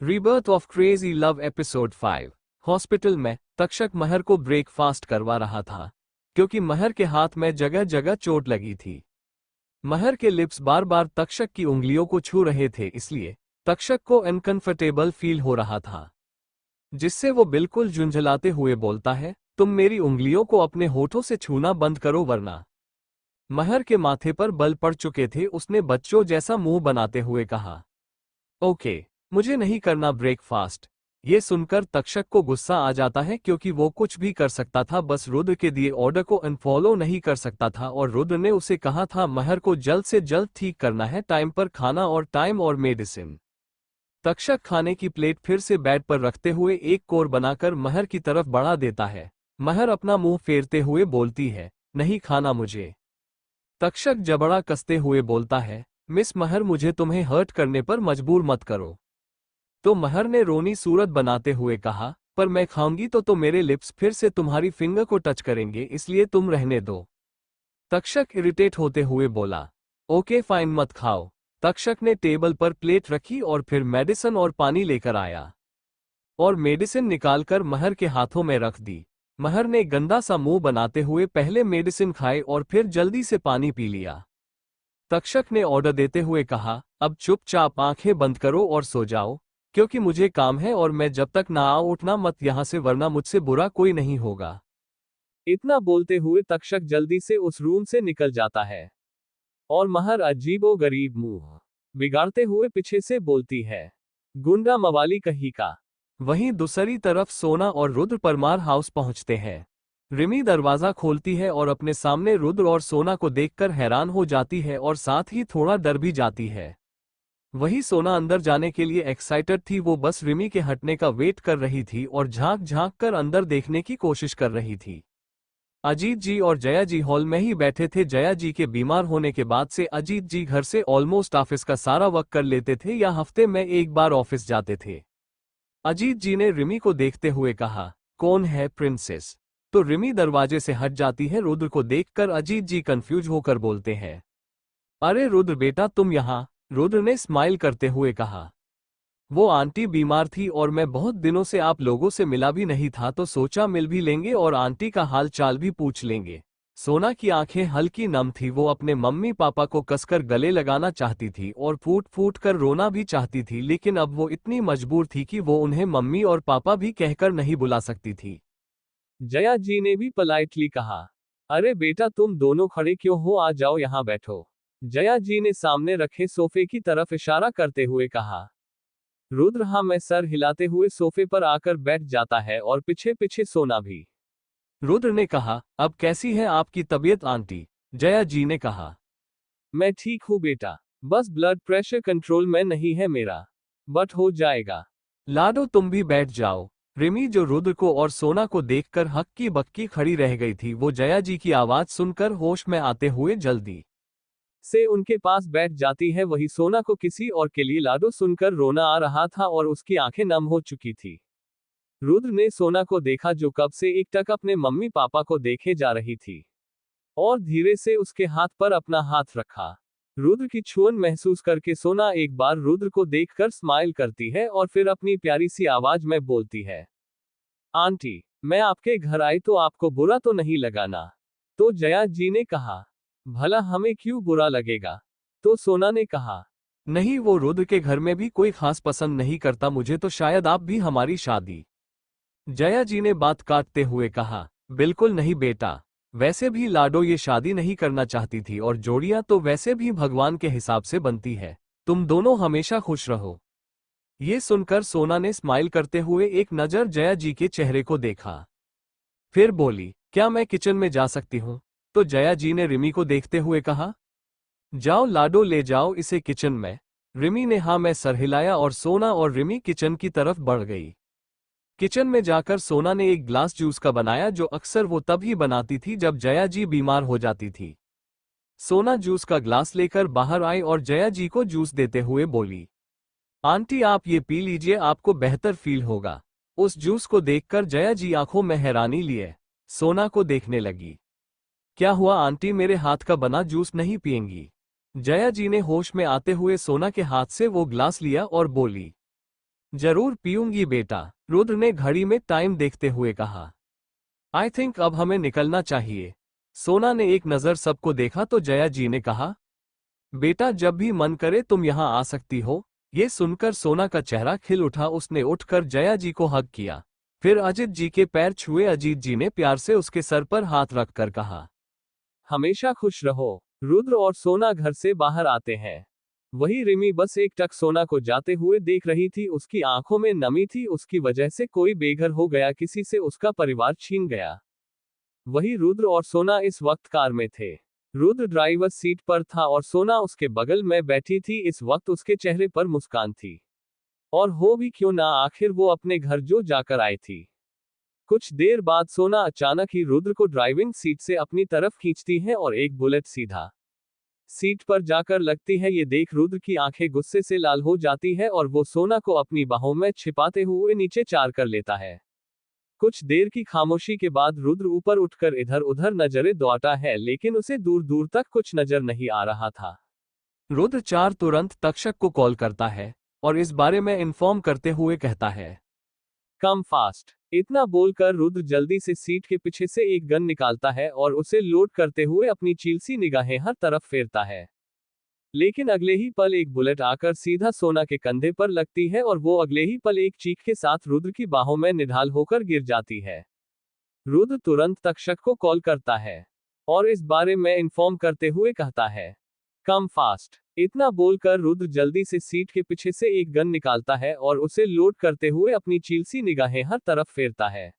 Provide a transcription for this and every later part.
Rebirth of crazy love episode 5। Hospital में तक्षक महर को breakfast करवा रहा था क्योंकि महर के हाथ में जगह जगह चोट लगी थी। महर के लिप्स बार बार तक्षक की उंगलियों को छू रहे थे, इसलिए तक्षक को अनकंफर्टेबल फील हो रहा था, जिससे वो बिल्कुल झुंझलाते हुए बोलता है, तुम मेरी उंगलियों को अपने होठों से छूना बंद करो वरना। महर के माथे पर बल पड़ चुके थे। उसने बच्चों जैसा मुंह बनाते हुए कहा, ओके, मुझे नहीं करना ब्रेकफास्ट। ये सुनकर तक्षक को गुस्सा आ जाता है क्योंकि वो कुछ भी कर सकता था, बस रुद्र के दिए ऑर्डर को अनफॉलो नहीं कर सकता था। और रुद्र ने उसे कहा था महर को जल्द से जल्द ठीक करना है, टाइम पर खाना और टाइम और मेडिसिन। तक्षक खाने की प्लेट फिर से बेड पर रखते हुए एक कोर बनाकर महर की तरफ बढ़ा देता है। महर अपना मुंह फेरते हुए बोलती है, नहीं खाना मुझे। तक्षक जबड़ा कसते हुए बोलता है, मिस महर, मुझे तुम्हें हर्ट करने पर मजबूर मत करो। तो महर ने रोनी सूरत बनाते हुए कहा, पर मैं खाऊंगी तो मेरे लिप्स फिर से तुम्हारी फिंगर को टच करेंगे, इसलिए तुम रहने दो। तक्षक इरिटेट होते हुए बोला, ओके फाइन, मत खाओ। तक्षक ने टेबल पर प्लेट रखी और फिर मेडिसिन और पानी लेकर आया और मेडिसिन निकालकर महर के हाथों में रख दी। महर ने गंदा सा मुंह बनाते हुए पहले मेडिसिन खाए और फिर जल्दी से पानी पी लिया। तक्षक ने ऑर्डर देते हुए कहा, अब चुपचाप आंखें बंद करो और सो जाओ, क्योंकि मुझे काम है और मैं जब तक ना आऊं उठना मत यहां से, वरना मुझसे बुरा कोई नहीं होगा। इतना बोलते हुए तक्षक जल्दी से उस रूम से निकल जाता है और महर अजीबो गरीब मुंह बिगाड़ते हुए पीछे से बोलती है, गुंडा मवाली कहीं का। वहीं दूसरी तरफ सोना और रुद्र परमार हाउस पहुंचते हैं। रिमी दरवाजा खोलती है और अपने सामने रुद्र और सोना को देखकर हैरान हो जाती है और साथ ही थोड़ा डर भी जाती है। वही सोना अंदर जाने के लिए एक्साइटेड थी, वो बस रिमी के हटने का वेट कर रही थी और झांक झांक कर अंदर देखने की कोशिश कर रही थी। अजीत जी और जया जी हॉल में ही बैठे थे। जया जी के बीमार होने के बाद से अजीत जी घर से ऑलमोस्ट ऑफिस का सारा वर्क कर लेते थे या हफ्ते में एक बार ऑफिस जाते थे। अजीत जी ने रिमी को देखते हुए कहा, कौन है प्रिंसेस? तो रिमी दरवाजे से हट जाती है। रुद्र को देखकर अजीत जी कंफ्यूज होकर बोलते हैं, अरे रुद्र बेटा, तुम यहाँ? रुद्र ने स्माइल करते हुए कहा, वो आंटी बीमार थी और मैं बहुत दिनों से आप लोगों से मिला भी नहीं था, तो सोचा मिल भी लेंगे और आंटी का हाल चाल भी पूछ लेंगे। सोना की आंखें हल्की नम थी, वो अपने मम्मी पापा को कसकर गले लगाना चाहती थी और फूट फूट कर रोना भी चाहती थी, लेकिन अब वो इतनी मजबूर थी कि वो उन्हें मम्मी और पापा भी कहकर नहीं बुला सकती थी। जया जी ने भी पोलाइटली कहा, अरे बेटा, तुम दोनों खड़े क्यों हो, आ जाओ यहाँ बैठो। जया जी ने सामने रखे सोफे की तरफ इशारा करते हुए कहा। रुद्र हाँ में सर हिलाते हुए सोफे पर आकर बैठ जाता है और पीछे पीछे सोना भी। रुद्र ने कहा, अब कैसी है आपकी तबीयत आंटी? जया जी ने कहा, मैं ठीक हूँ बेटा, बस ब्लड प्रेशर कंट्रोल में नहीं है मेरा, बट हो जाएगा। लाडो तुम भी बैठ जाओ। रिमी, जो रुद्र को और सोना को देखकर हक्की बक्की खड़ी रह गई थी, वो जया जी की आवाज सुनकर होश में आते हुए जल्दी से उनके पास बैठ जाती है। वही सोना को किसी और के लिए लाडो सुनकर रोना आ रहा था और उसकी आंखें नम हो चुकी थी। रुद्र ने सोना को देखा, जो कब से एकटक अपने मम्मी पापा को देखे जा रही थी, और धीरे से उसके हाथ पर अपना हाथ रखा। रुद्र की छुअन महसूस करके सोना एक बार रुद्र को देखकर स्माइल करती है और फिर अपनी प्यारी सी आवाज में बोलती है, आंटी, मैं आपके घर आई तो आपको बुरा तो नहीं लगा ना? तो जया जी ने कहा, भला हमें क्यों बुरा लगेगा? तो सोना ने कहा, नहीं, वो रुद्र के घर में भी कोई खास पसंद नहीं करता मुझे, तो शायद आप भी हमारी शादी। जया जी ने बात काटते हुए कहा, बिल्कुल नहीं बेटा, वैसे भी लाडो ये शादी नहीं करना चाहती थी और जोड़ियां तो वैसे भी भगवान के हिसाब से बनती है। तुम दोनों हमेशा खुश रहो। ये सुनकर सोना ने स्माइल करते हुए एक नजर जया जी के चेहरे को देखा, फिर बोली, क्या मैं किचन में जा सकती हूँ? तो जया जी ने रिमी को देखते हुए कहा, जाओ लाडो, ले जाओ इसे किचन में। रिमी ने हाँ में सर हिलाया और सोना और रिमी किचन की तरफ बढ़ गई। किचन में जाकर सोना ने एक ग्लास जूस का बनाया, जो अक्सर वो तब ही बनाती थी जब जया जी बीमार हो जाती थी। सोना जूस का ग्लास लेकर बाहर आई और जया जी को जूस देते हुए बोली, आंटी आप ये पी लीजिए, आपको बेहतर फील होगा। उस जूस को देखकर जया जी आंखों में हैरानी लिए सोना को देखने लगी। क्या हुआ आंटी, मेरे हाथ का बना जूस नहीं पिएंगी? जया जी ने होश में आते हुए सोना के हाथ से वो ग्लास लिया और बोली, जरूर पीऊंगी बेटा, रुद्र ने घड़ी में टाइम देखते हुए कहा। आई थिंक अब हमें निकलना चाहिए। सोना ने एक नज़र सबको देखा तो जया जी ने कहा, बेटा जब भी मन करे तुम यहाँ आ सकती हो। ये सुनकर सोना का चेहरा खिल उठा। उसने उठकर जया जी को हग किया, फिर अजित जी के पैर छुए। अजीत जी ने प्यार से उसके सर पर हाथ रखकर कहा, हमेशा खुश रहो। रुद्र और सोना घर से बाहर आते हैं। वही रिमी बस एक टक सोना को जाते हुए देख रही थी। उसकी आंखों में नमी थी। उसकी वजह से कोई बेघर हो गया, किसी से उसका परिवार छीन गया। वही रुद्र और सोना इस वक्त कार में थे। रुद्र ड्राइवर सीट पर था और सोना उसके बगल में बैठी थी। इस वक्त उसके चेहरे पर मुस्कान थी। और हो भी क्यों ना, आखिर वो अपने घर जो जाकर आई थी। कुछ देर बाद सोना अचानक ही रुद्र को ड्राइविंग सीट से अपनी तरफ खींचती है और एक बुलेट सीधा सीट पर जाकर लगती है। ये देख रुद्र की आंखें गुस्से से लाल हो जाती है और वो सोना को अपनी बाहों में छिपाते हुए नीचे चार कर लेता है। कुछ देर की खामोशी के बाद रुद्र ऊपर उठकर इधर उधर नजरें दौड़ता है, लेकिन उसे दूर दूर तक कुछ नजर नहीं आ रहा था। रुद्र चार तुरंत तक्षक को कॉल करता है और इस बारे में इन्फॉर्म करते हुए कहता है, कम फास्ट। इतना बोलकर रुद्र जल्दी से सीट के पीछे से एक गन निकालता है और उसे लोड करते हुए अपनी चीलसी निगाहें हर तरफ फेरता है। लेकिन अगले ही पल एक बुलेट आकर सीधा सोना के कंधे पर लगती है और वो अगले ही पल एक चीख के साथ रुद्र की बाहों में निढाल होकर गिर जाती है। रुद्र तुरंत तक्षक को कॉल करता है और इस बारे में इन्फॉर्म करते हुए कहता है, कम फास्ट। इतना बोलकर रुद्र जल्दी से सीट के पीछे से एक गन निकालता है और उसे लोड करते हुए अपनी चीलसी निगाहें हर तरफ फेरता है।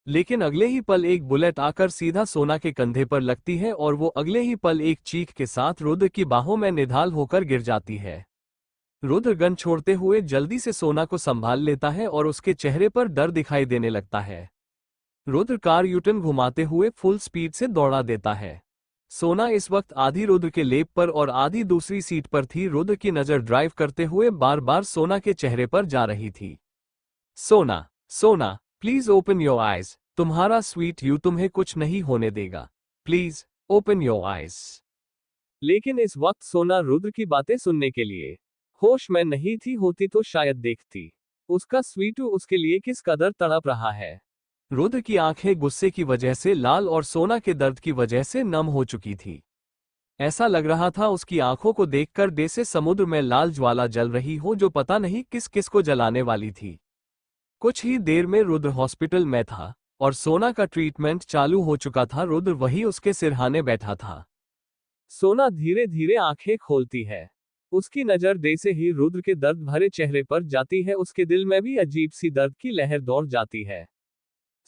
लेकिन अगले ही पल एक बुलेट आकर सीधा सोना के कंधे पर लगती है और वो अगले ही पल एक चीख के साथ रुद्र की बाहों में निढाल होकर गिर जाती है। रुद्र गन छोड़ते हुए जल्दी से सोना को संभाल लेता है और उसके चेहरे पर डर दिखाई देने लगता है। रुद्र कार यूटर्न घुमाते हुए फुल स्पीड से दौड़ा देता है। सोना इस वक्त आधी रुद्र के लेप पर और आधी दूसरी सीट पर थी। रुद्र की नजर ड्राइव करते हुए बार बार सोना के चेहरे पर जा रही थी। सोना, सोना, प्लीज ओपन योर आइज। तुम्हारा स्वीट यू तुम्हें कुछ नहीं होने देगा। Please open your eyes. लेकिन इस वक्त सोना रुद्र की बातें सुनने के लिए होश में नहीं थी। होती तो शायद देखती उसका स्वीटू उसके लिए किस कदर तड़प रहा है। रुद्र की आंखें गुस्से की वजह से लाल और सोना के दर्द की वजह से नम हो चुकी थी। ऐसा लग रहा था उसकी आंखों को देखकर जैसे समुद्र में लाल ज्वाला जल रही हो जो पता नहीं किस किस को जलाने वाली थी। कुछ ही देर में रुद्र हॉस्पिटल में था और सोना का ट्रीटमेंट चालू हो चुका था। रुद्र वही उसके सिरहाने बैठा था। सोना धीरे धीरे आंखें खोलती है। उसकी नजर जैसे ही रुद्र के दर्द भरे चेहरे पर जाती है, उसके दिल में भी अजीब सी दर्द की लहर दौड़ जाती है।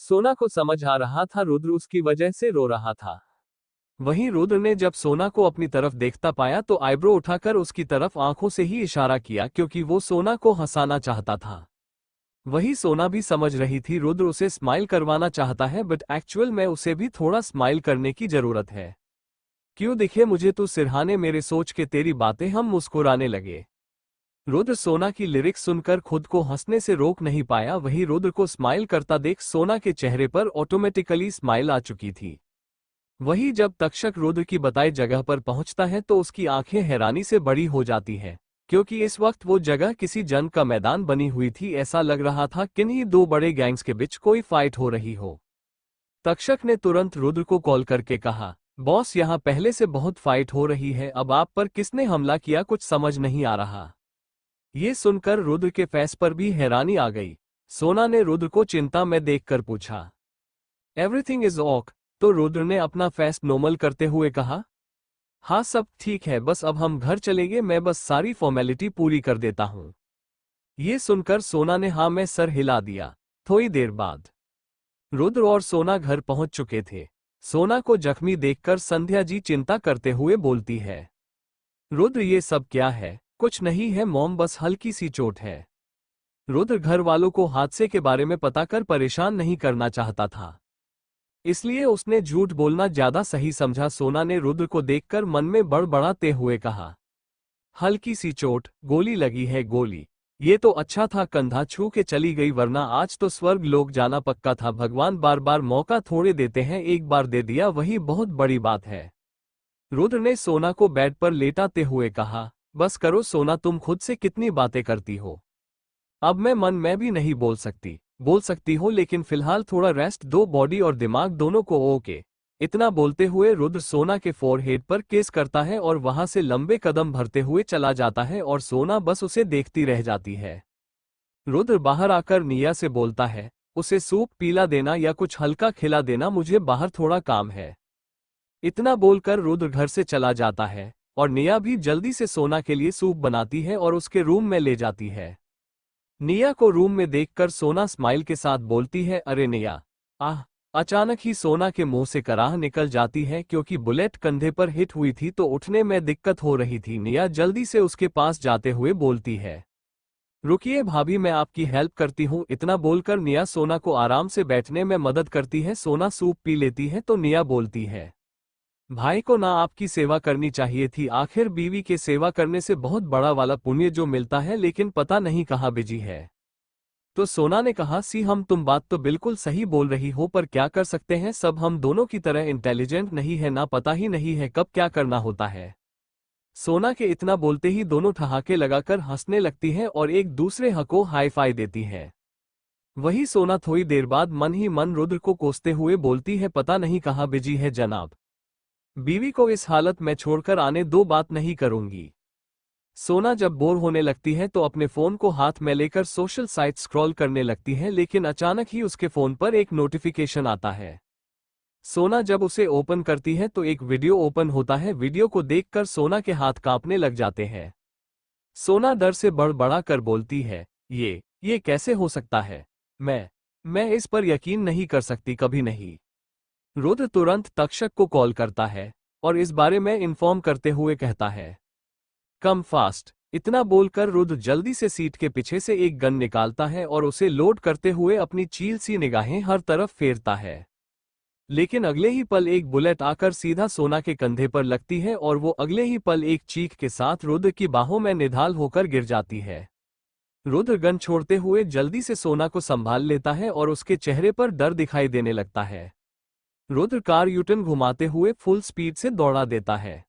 सोना को समझ आ रहा था रुद्र उसकी वजह से रो रहा था। वहीं रुद्र ने जब सोना को अपनी तरफ देखता पाया तो आईब्रो उठाकर उसकी तरफ आंखों से ही इशारा किया, क्योंकि वो सोना को हंसाना चाहता था। वही सोना भी समझ रही थी रुद्र उसे स्माइल करवाना चाहता है, बट एक्चुअल में उसे भी थोड़ा स्माइल करने की जरूरत है। क्यों दिखे मुझे तू सिरहाने, मेरे सोच के तेरी बातें हम मुस्कुराने लगे। रुद्र सोना की लिरिक्स सुनकर खुद को हंसने से रोक नहीं पाया। वही रुद्र को स्माइल करता देख सोना के चेहरे पर ऑटोमेटिकली स्माइल आ चुकी थी। वही जब तक्षक रुद्र की बताई जगह पर पहुंचता है तो उसकी आंखें हैरानी से बड़ी हो जाती है, क्योंकि इस वक्त वो जगह किसी जंग का मैदान बनी हुई थी। ऐसा लग रहा था किन्हीं दो बड़े गैंग्स के बीच कोई फाइट हो रही हो। तक्षक ने तुरंत रुद्र को कॉल करके कहा, बॉस यहाँ पहले से बहुत फाइट हो रही है, अब आप पर किसने हमला किया कुछ समझ नहीं आ रहा। ये सुनकर रुद्र के फेस पर भी हैरानी आ गई। सोना ने रुद्र को चिंता में देखकर पूछा, एवरीथिंग इज ऑक? तो रुद्र ने अपना फेस नॉर्मल करते हुए कहा, हाँ सब ठीक है, बस अब हम घर चलेंगे, मैं बस सारी फॉर्मेलिटी पूरी कर देता हूं। ये सुनकर सोना ने हाँ में सर हिला दिया। थोड़ी देर बाद रुद्र और सोना घर पहुंच चुके थे। सोना को जख्मी देखकर संध्या जी चिंता करते हुए बोलती है, रुद्र ये सब क्या है? कुछ नहीं है मॉम, बस हल्की सी चोट है। रुद्र घर वालों को हादसे के बारे में पता कर परेशान नहीं करना चाहता था, इसलिए उसने झूठ बोलना ज्यादा सही समझा। सोना ने रुद्र को देखकर मन में बड़बड़ाते हुए कहा, हल्की सी चोट? गोली लगी है? गोली? ये तो अच्छा था कंधा छू के चली गई, वरना आज तो स्वर्ग लोक जाना पक्का था। भगवान बार बार मौका थोड़े देते हैं, एक बार दे दिया वही बहुत बड़ी बात है। रुद्र ने सोना को बेड पर लेटाते हुए कहा, बस करो सोना, तुम खुद से कितनी बातें करती हो। अब मैं मन में भी नहीं बोल सकती हो, लेकिन फिलहाल थोड़ा रेस्ट दो, बॉडी और दिमाग दोनों को। ओके। इतना बोलते हुए रुद्र सोना के फोरहेड पर किस करता है और वहां से लंबे कदम भरते हुए चला जाता है और सोना बस उसे देखती रह जाती है। रुद्र बाहर आकर निया से बोलता है, उसे सूप पीला देना या कुछ हल्का खिला देना, मुझे बाहर थोड़ा काम है। इतना बोलकर रुद्र घर से चला जाता है और निया भी जल्दी से सोना के लिए सूप बनाती है और उसके रूम में ले जाती है। निया को रूम में देखकर सोना स्माइल के साथ बोलती है, अरे निया, आह। अचानक ही सोना के मुंह से कराह निकल जाती है, क्योंकि बुलेट कंधे पर हिट हुई थी तो उठने में दिक्कत हो रही थी। निया जल्दी से उसके पास जाते हुए बोलती है, रुकिए भाभी, मैं आपकी हेल्प करती हूँ। इतना बोलकर निया सोना को आराम से बैठने में मदद करती है। सोना सूप पी लेती है तो निया बोलती है, भाई को ना आपकी सेवा करनी चाहिए थी, आखिर बीवी के सेवा करने से बहुत बड़ा वाला पुण्य जो मिलता है, लेकिन पता नहीं कहाँ बिजी है। तो सोना ने कहा, हम तुम बात तो बिल्कुल सही बोल रही हो, पर क्या कर सकते हैं, सब हम दोनों की तरह इंटेलिजेंट नहीं है ना, पता ही नहीं है कब क्या करना होता है। सोना के इतना बोलते ही दोनों ठहाके लगाकर हंसने लगती है और एक दूसरे हको हाई फाई देती है। वही सोना थोड़ी देर बाद मन ही मन रुद्र को कोसते हुए बोलती है, पता नहीं कहाँ बिजी है जनाब, बीवी को इस हालत में छोड़कर आने दो, बात नहीं करूंगी। सोना जब बोर होने लगती है तो अपने फोन को हाथ में लेकर सोशल साइट स्क्रॉल करने लगती है, लेकिन अचानक ही उसके फोन पर एक नोटिफिकेशन आता है। सोना जब उसे ओपन करती है तो एक वीडियो ओपन होता है। वीडियो को देखकर सोना के हाथ कांपने लग जाते हैं। सोना डर से बड़बड़ा कर बोलती है, ये कैसे हो सकता है, मैं इस पर यकीन नहीं कर सकती, कभी नहीं। रुद्र तुरंत तक्षक को कॉल करता है और इस बारे में इन्फॉर्म करते हुए कहता है, कम फास्ट। इतना बोलकर रुद्र जल्दी से सीट के पीछे से एक गन निकालता है और उसे लोड करते हुए अपनी चील सी निगाहें हर तरफ फेरता है। लेकिन अगले ही पल एक बुलेट आकर सीधा सोना के कंधे पर लगती है और वो अगले ही पल एक चीख के साथ रुद्र की बाहों में निढाल होकर गिर जाती है। रुद्र गन छोड़ते हुए जल्दी से सोना को संभाल लेता है और उसके चेहरे पर डर दिखाई देने लगता है। रुद्र कार यूटर्न घुमाते हुए फुल स्पीड से दौड़ा देता है।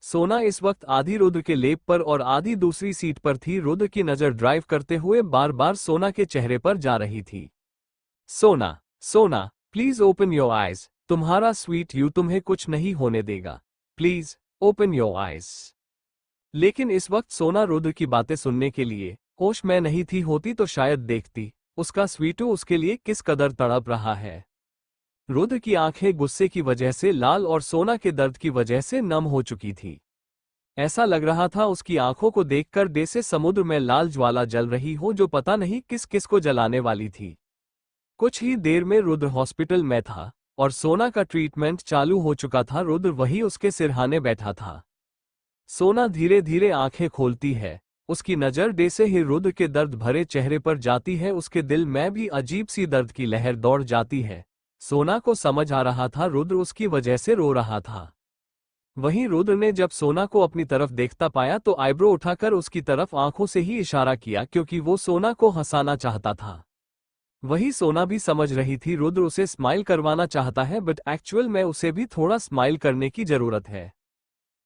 सोना इस वक्त आधी रुद्र के लेप पर और आधी दूसरी सीट पर थी। रुद्र की नजर ड्राइव करते हुए बार बार सोना के चेहरे पर जा रही थी। सोना, प्लीज ओपन योर आइज, तुम्हारा स्वीट यू तुम्हें कुछ नहीं होने देगा, प्लीज ओपन योर आइज। लेकिन इस वक्त सोना रुद्र की बातें सुनने के लिए होश में नहीं थी, होती तो शायद देखती उसका स्वीटू उसके लिए किस कदर तड़प रहा है। रुद्र की आंखें गुस्से की वजह से लाल और सोना के दर्द की वजह से नम हो चुकी थी। ऐसा लग रहा था उसकी आंखों को देखकर जैसे समुद्र में लाल ज्वाला जल रही हो, जो पता नहीं किस किस को जलाने वाली थी। कुछ ही देर में रुद्र हॉस्पिटल में था और सोना का ट्रीटमेंट चालू हो चुका था। रुद्र वही उसके सिरहाने बैठा था। सोना धीरे धीरे आंखें खोलती है। उसकी नजर जैसे ही रुद्र के दर्द भरे चेहरे पर जाती है, उसके दिल में भी अजीब सी दर्द की लहर दौड़ जाती है। सोना को समझ आ रहा था रुद्र उसकी वजह से रो रहा था। वहीं रुद्र ने जब सोना को अपनी तरफ देखता पाया तो आईब्रो उठाकर उसकी तरफ आंखों से ही इशारा किया, क्योंकि वो सोना को हंसाना चाहता था। वही सोना भी समझ रही थी रुद्र उसे स्माइल करवाना चाहता है, बट एक्चुअल में उसे भी थोड़ा स्माइल करने की जरूरत है।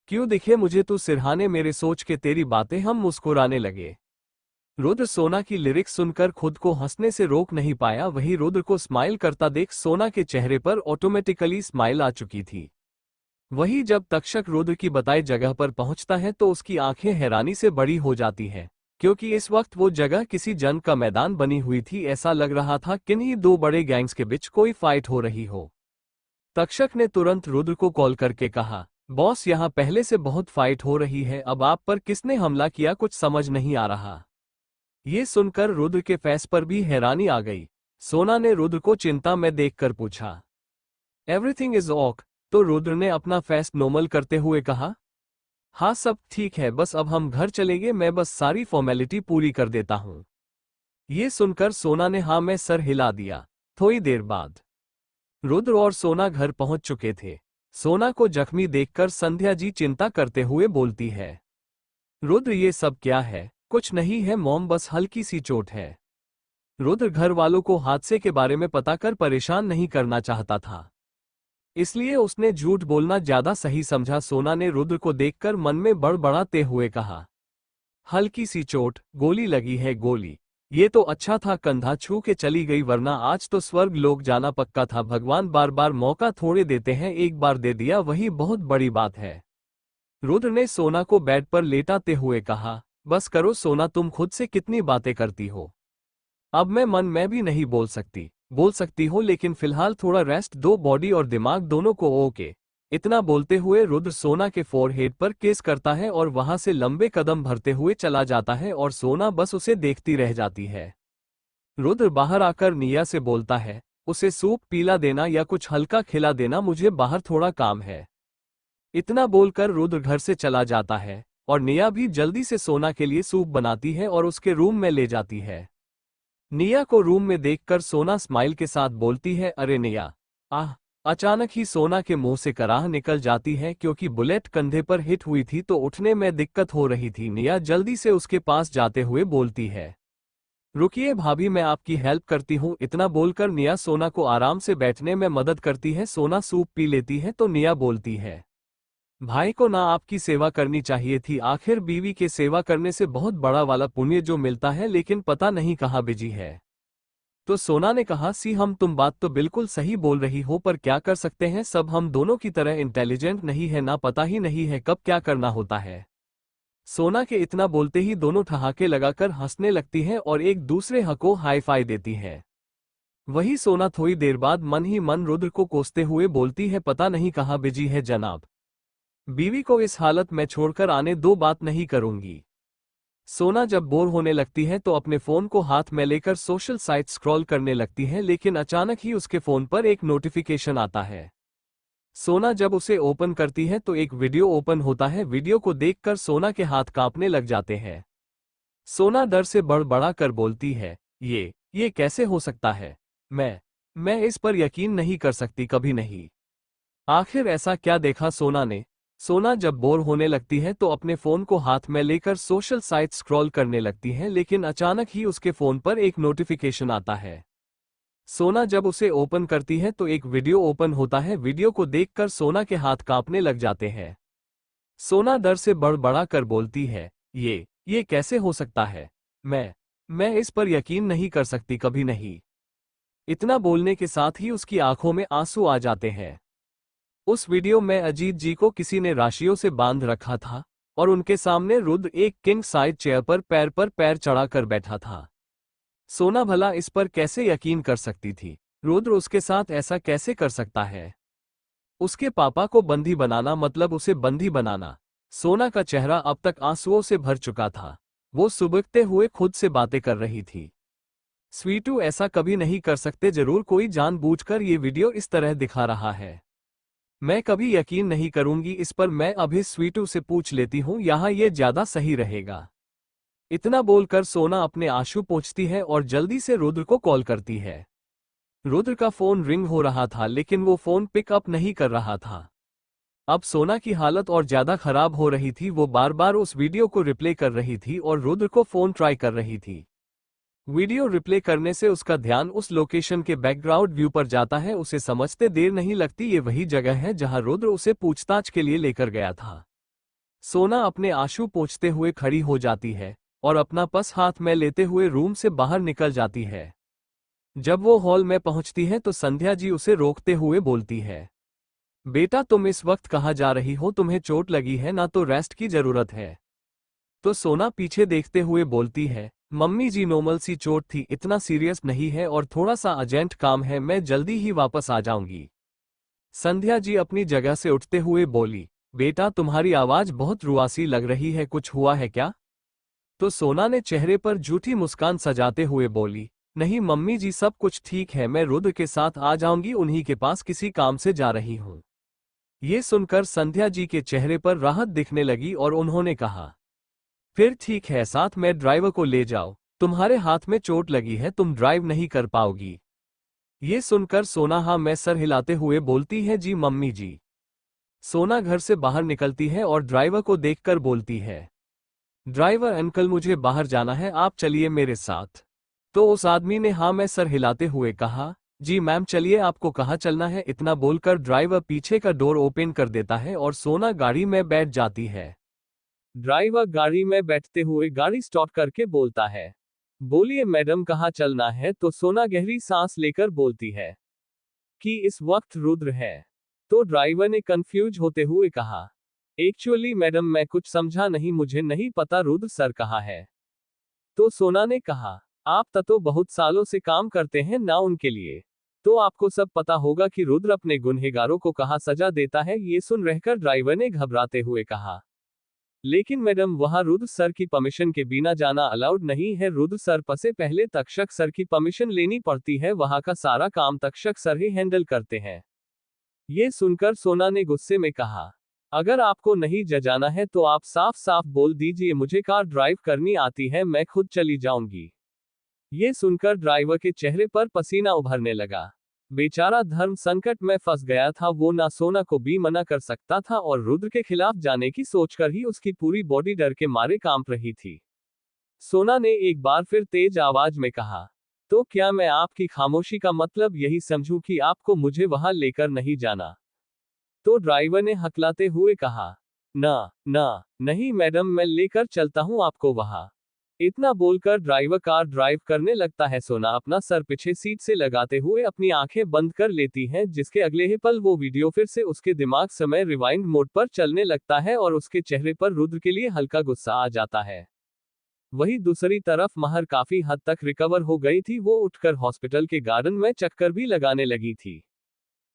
क्यों दिखे मुझे तू सिरहाने, मेरे सोच के तेरी बातें, हम मुस्कुराने लगे। रुद्र सोना की लिरिक्स सुनकर खुद को हंसने से रोक नहीं पाया। वही रुद्र को स्माइल करता देख सोना के चेहरे पर ऑटोमेटिकली स्माइल आ चुकी थी। वही जब तक्षक रुद्र की बताई जगह पर पहुंचता है तो उसकी आंखें हैरानी से बड़ी हो जाती हैं, क्योंकि इस वक्त वो जगह किसी जंग का मैदान बनी हुई थी। ऐसा लग रहा था किन्हीं दो बड़े गैंग्स के बीच कोई फाइट हो रही हो। तक्षक ने तुरंत रुद्र को कॉल करके कहा, बॉस, यहाँ पहले से बहुत फाइट हो रही है, अब आप पर किसने हमला किया कुछ समझ नहीं आ रहा। ये सुनकर रुद्र के फेस पर भी हैरानी आ गई। सोना ने रुद्र को चिंता में देखकर पूछा, एवरीथिंग इज ओक? तो रुद्र ने अपना फेस नॉर्मल करते हुए कहा, हाँ सब ठीक है, बस अब हम घर चलेंगे, मैं बस सारी फॉर्मेलिटी पूरी कर देता हूँ। ये सुनकर सोना ने हाँ में सर हिला दिया। थोड़ी देर बाद रुद्र और सोना घर पहुंच चुके थे। सोना को जख्मी देखकर संध्या जी चिंता करते हुए बोलती है, रुद्र ये सब क्या है? कुछ नहीं है मॉम, बस हल्की सी चोट है। रुद्र घर वालों को हादसे के बारे में पता कर परेशान नहीं करना चाहता था, इसलिए उसने झूठ बोलना ज्यादा सही समझा। सोना ने रुद्र को देखकर मन में बड़बड़ाते हुए कहा, हल्की सी चोट? गोली लगी है? गोली? ये तो अच्छा था कंधा छू के चली गई, वरना आज तो स्वर्ग लोक जाना पक्का था। भगवान बार बार मौका थोड़े देते हैं, एक बार दे दिया वही बहुत बड़ी बात है। रुद्र ने सोना को बेड पर लेटाते हुए कहा, बस करो सोना, तुम खुद से कितनी बातें करती हो। अब मैं मन में भी नहीं बोल सकती हो, लेकिन फिलहाल थोड़ा रेस्ट दो, बॉडी और दिमाग दोनों को। ओके। इतना बोलते हुए रुद्र सोना के फोरहेड पर किस करता है और वहां से लंबे कदम भरते हुए चला जाता है और सोना बस उसे देखती रह जाती है। रुद्र बाहर आकर निया से बोलता है, उसे सूप पीला देना या कुछ हल्का खिला देना, मुझे बाहर थोड़ा काम है। इतना बोलकर रुद्र घर से चला जाता है और निया भी जल्दी से सोना के लिए सूप बनाती है और उसके रूम में ले जाती है। निया को रूम में देखकर सोना स्माइल के साथ बोलती है, अरे निया, आह। अचानक ही सोना के मुंह से कराह निकल जाती है, क्योंकि बुलेट कंधे पर हिट हुई थी तो उठने में दिक्कत हो रही थी। निया जल्दी से उसके पास जाते हुए बोलती है, रुकिए भाभी, मैं आपकी हेल्प करती हूँ। इतना बोलकर निया सोना को आराम से बैठने में मदद करती है। सोना सूप पी लेती है तो निया बोलती है, भाई को ना आपकी सेवा करनी चाहिए थी, आखिर बीवी के सेवा करने से बहुत बड़ा वाला पुण्य जो मिलता है, लेकिन पता नहीं कहाँ बिजी है। तो सोना ने कहा, सी हम तुम बात तो बिल्कुल सही बोल रही हो, पर क्या कर सकते हैं, सब हम दोनों की तरह इंटेलिजेंट नहीं है ना, पता ही नहीं है कब क्या करना होता है। सोना के इतना बोलते ही दोनों ठहाके लगाकर हंसने लगती हैं और एक दूसरे को हाई फाई देती हैं। वही सोना थोड़ी देर बाद मन ही मन रुद्र को कोसते हुए बोलती है, पता नहीं कहाँ बिजी है जनाब, बीवी को इस हालत में छोड़कर आने दो, बात नहीं करूंगी। सोना जब बोर होने लगती है तो अपने फोन को हाथ में लेकर सोशल साइट स्क्रॉल करने लगती है, लेकिन अचानक ही उसके फोन पर एक नोटिफिकेशन आता है। सोना जब उसे ओपन करती है तो एक वीडियो ओपन होता है। वीडियो को देखकर सोना के हाथ कांपने लग जाते हैं। सोना डर से बड़बड़ा कर बोलती है, ये कैसे हो सकता है, मैं इस पर यकीन नहीं कर सकती, कभी नहीं। आखिर ऐसा क्या देखा सोना ने। सोना जब बोर होने लगती है तो अपने फोन को हाथ में लेकर सोशल साइट स्क्रॉल करने लगती है, लेकिन अचानक ही उसके फोन पर एक नोटिफिकेशन आता है। सोना जब उसे ओपन करती है तो एक वीडियो ओपन होता है। वीडियो को देखकर सोना के हाथ कांपने लग जाते हैं। सोना डर से बड़बड़ा कर बोलती है, ये कैसे हो सकता है, मैं इस पर यकीन नहीं कर सकती, कभी नहीं। इतना बोलने के साथ ही उसकी आंखों में आंसू आ जाते हैं। उस वीडियो में अजीत जी को किसी ने राशियों से बांध रखा था और उनके सामने रुद्र एक किंग साइज चेयर पर पैर चढ़ाकर बैठा था। सोना भला इस पर कैसे यकीन कर सकती थी, रुद्र उसके साथ ऐसा कैसे कर सकता है। उसके पापा को बंदी बनाना मतलब उसे बंदी बनाना। सोना का चेहरा अब तक आंसुओं से भर चुका था। वो सुबकते हुए खुद से बातें कर रही थी, स्वीटू ऐसा कभी नहीं कर सकते, जरूर कोई जानबूझकर ये वीडियो इस तरह दिखा रहा है। मैं कभी यकीन नहीं करूंगी इस पर, मैं अभी स्वीटू से पूछ लेती हूं, यहां ये ज्यादा सही रहेगा। इतना बोलकर सोना अपने आंसू पोंछती है और जल्दी से रुद्र को कॉल करती है। रुद्र का फोन रिंग हो रहा था, लेकिन वो फोन पिकअप नहीं कर रहा था। अब सोना की हालत और ज्यादा खराब हो रही थी। वो बार बार उस वीडियो को रिप्ले कर रही थी और रुद्र को फोन ट्राई कर रही थी। वीडियो रिप्ले करने से उसका ध्यान उस लोकेशन के बैकग्राउंड व्यू पर जाता है। उसे समझते देर नहीं लगती, ये वही जगह है जहां रुद्र उसे पूछताछ के लिए लेकर गया था। सोना अपने आंसू पोंछते हुए खड़ी हो जाती है और अपना पर्स हाथ में लेते हुए रूम से बाहर निकल जाती है। जब वो हॉल में पहुंचती है तो संध्या जी उसे रोकते हुए बोलती है, बेटा तुम इस वक्त कहाँ जा रही हो, तुम्हें चोट लगी है ना, तो रेस्ट की जरूरत है। तो सोना पीछे देखते हुए बोलती है, मम्मी जी नॉर्मल सी चोट थी, इतना सीरियस नहीं है और थोड़ा सा अर्जेंट काम है, मैं जल्दी ही वापस आ जाऊंगी। संध्या जी अपनी जगह से उठते हुए बोली, बेटा तुम्हारी आवाज बहुत रुआसी लग रही है, कुछ हुआ है क्या। तो सोना ने चेहरे पर झूठी मुस्कान सजाते हुए बोली, नहीं मम्मी जी सब कुछ ठीक है, मैं रुद्र के साथ आ जाऊंगी, उन्हीं के पास किसी काम से जा रही हूं। ये सुनकर संध्या जी के चेहरे पर राहत दिखने लगी और उन्होंने कहा, फिर ठीक है, साथ में ड्राइवर को ले जाओ, तुम्हारे हाथ में चोट लगी है, तुम ड्राइव नहीं कर पाओगी। ये सुनकर सोना हाँ में सर हिलाते हुए बोलती है, जी मम्मी जी। सोना घर से बाहर निकलती है और ड्राइवर को देखकर बोलती है, ड्राइवर अंकल मुझे बाहर जाना है, आप चलिए मेरे साथ। तो उस आदमी ने हाँ में सर हिलाते हुए कहा, जी मैम चलिए, आपको कहाँ चलना है। इतना बोलकर ड्राइवर पीछे का डोर ओपन कर देता है और सोना गाड़ी में बैठ जाती है। ड्राइवर गाड़ी में बैठते हुए गाड़ी स्टॉप करके बोलता है, बोलिए मैडम, कहाँ चलना है? तो सोना गहरी सांस लेकर बोलती है कि इस वक्त रुद्र है। तो ड्राइवर ने कंफ्यूज होते हुए कहा, एक्चुअली मैडम मैं कुछ समझा नहीं, मुझे नहीं पता रुद्र सर कहाँ है। तो सोना ने कहा, आप तो बहुत सालों से काम करते हैं ना उनके लिए, तो आपको सब पता होगा कि रुद्र अपने गुनहगारों को कहाँ सजा देता है। ये सुन रहकर ड्राइवर ने घबराते हुए कहा, लेकिन मैडम वहां रुद्र सर की परमिशन के बिना जाना अलाउड नहीं है। रुद्र सर से पहले तक्षक सर की परमिशन लेनी पड़ती है, वहां का सारा काम तक्षक सर ही हैंडल करते हैं। ये सुनकर सोना ने गुस्से में कहा, अगर आपको नहीं जजाना है तो आप साफ साफ बोल दीजिए, मुझे कार ड्राइव करनी आती है, मैं खुद चली जाऊंगी। ये सुनकर ड्राइवर के चेहरे पर पसीना उभरने लगा। बेचारा धर्म संकट में फंस गया था, वो ना सोना को भी मना कर सकता था और रुद्र के खिलाफ जाने की सोचकर ही उसकी पूरी बॉडी डर के मारे कांप रही थी। सोना ने एक बार फिर तेज आवाज में कहा, तो क्या मैं आपकी खामोशी का मतलब यही समझूं कि आपको मुझे वहां लेकर नहीं जाना? तो ड्राइवर ने हकलाते हुए कहा, ना ना नहीं मैडम, मैं लेकर चलता हूं आपको वहां। इतना बोलकर ड्राइवर कार ड्राइव करने लगता है। सोना अपना सर पीछे सीट से लगाते हुए अपनी आंखें बंद कर लेती है, जिसके अगले ही पल वो वीडियो फिर से उसके दिमाग समय रिवाइंड मोड पर चलने लगता है और उसके चेहरे पर रुद्र के लिए हल्का गुस्सा आ जाता है। वहीं दूसरी तरफ महर काफी हद तक रिकवर हो गई थी, वो उठकर हॉस्पिटल के गार्डन में चक्कर भी लगाने लगी थी।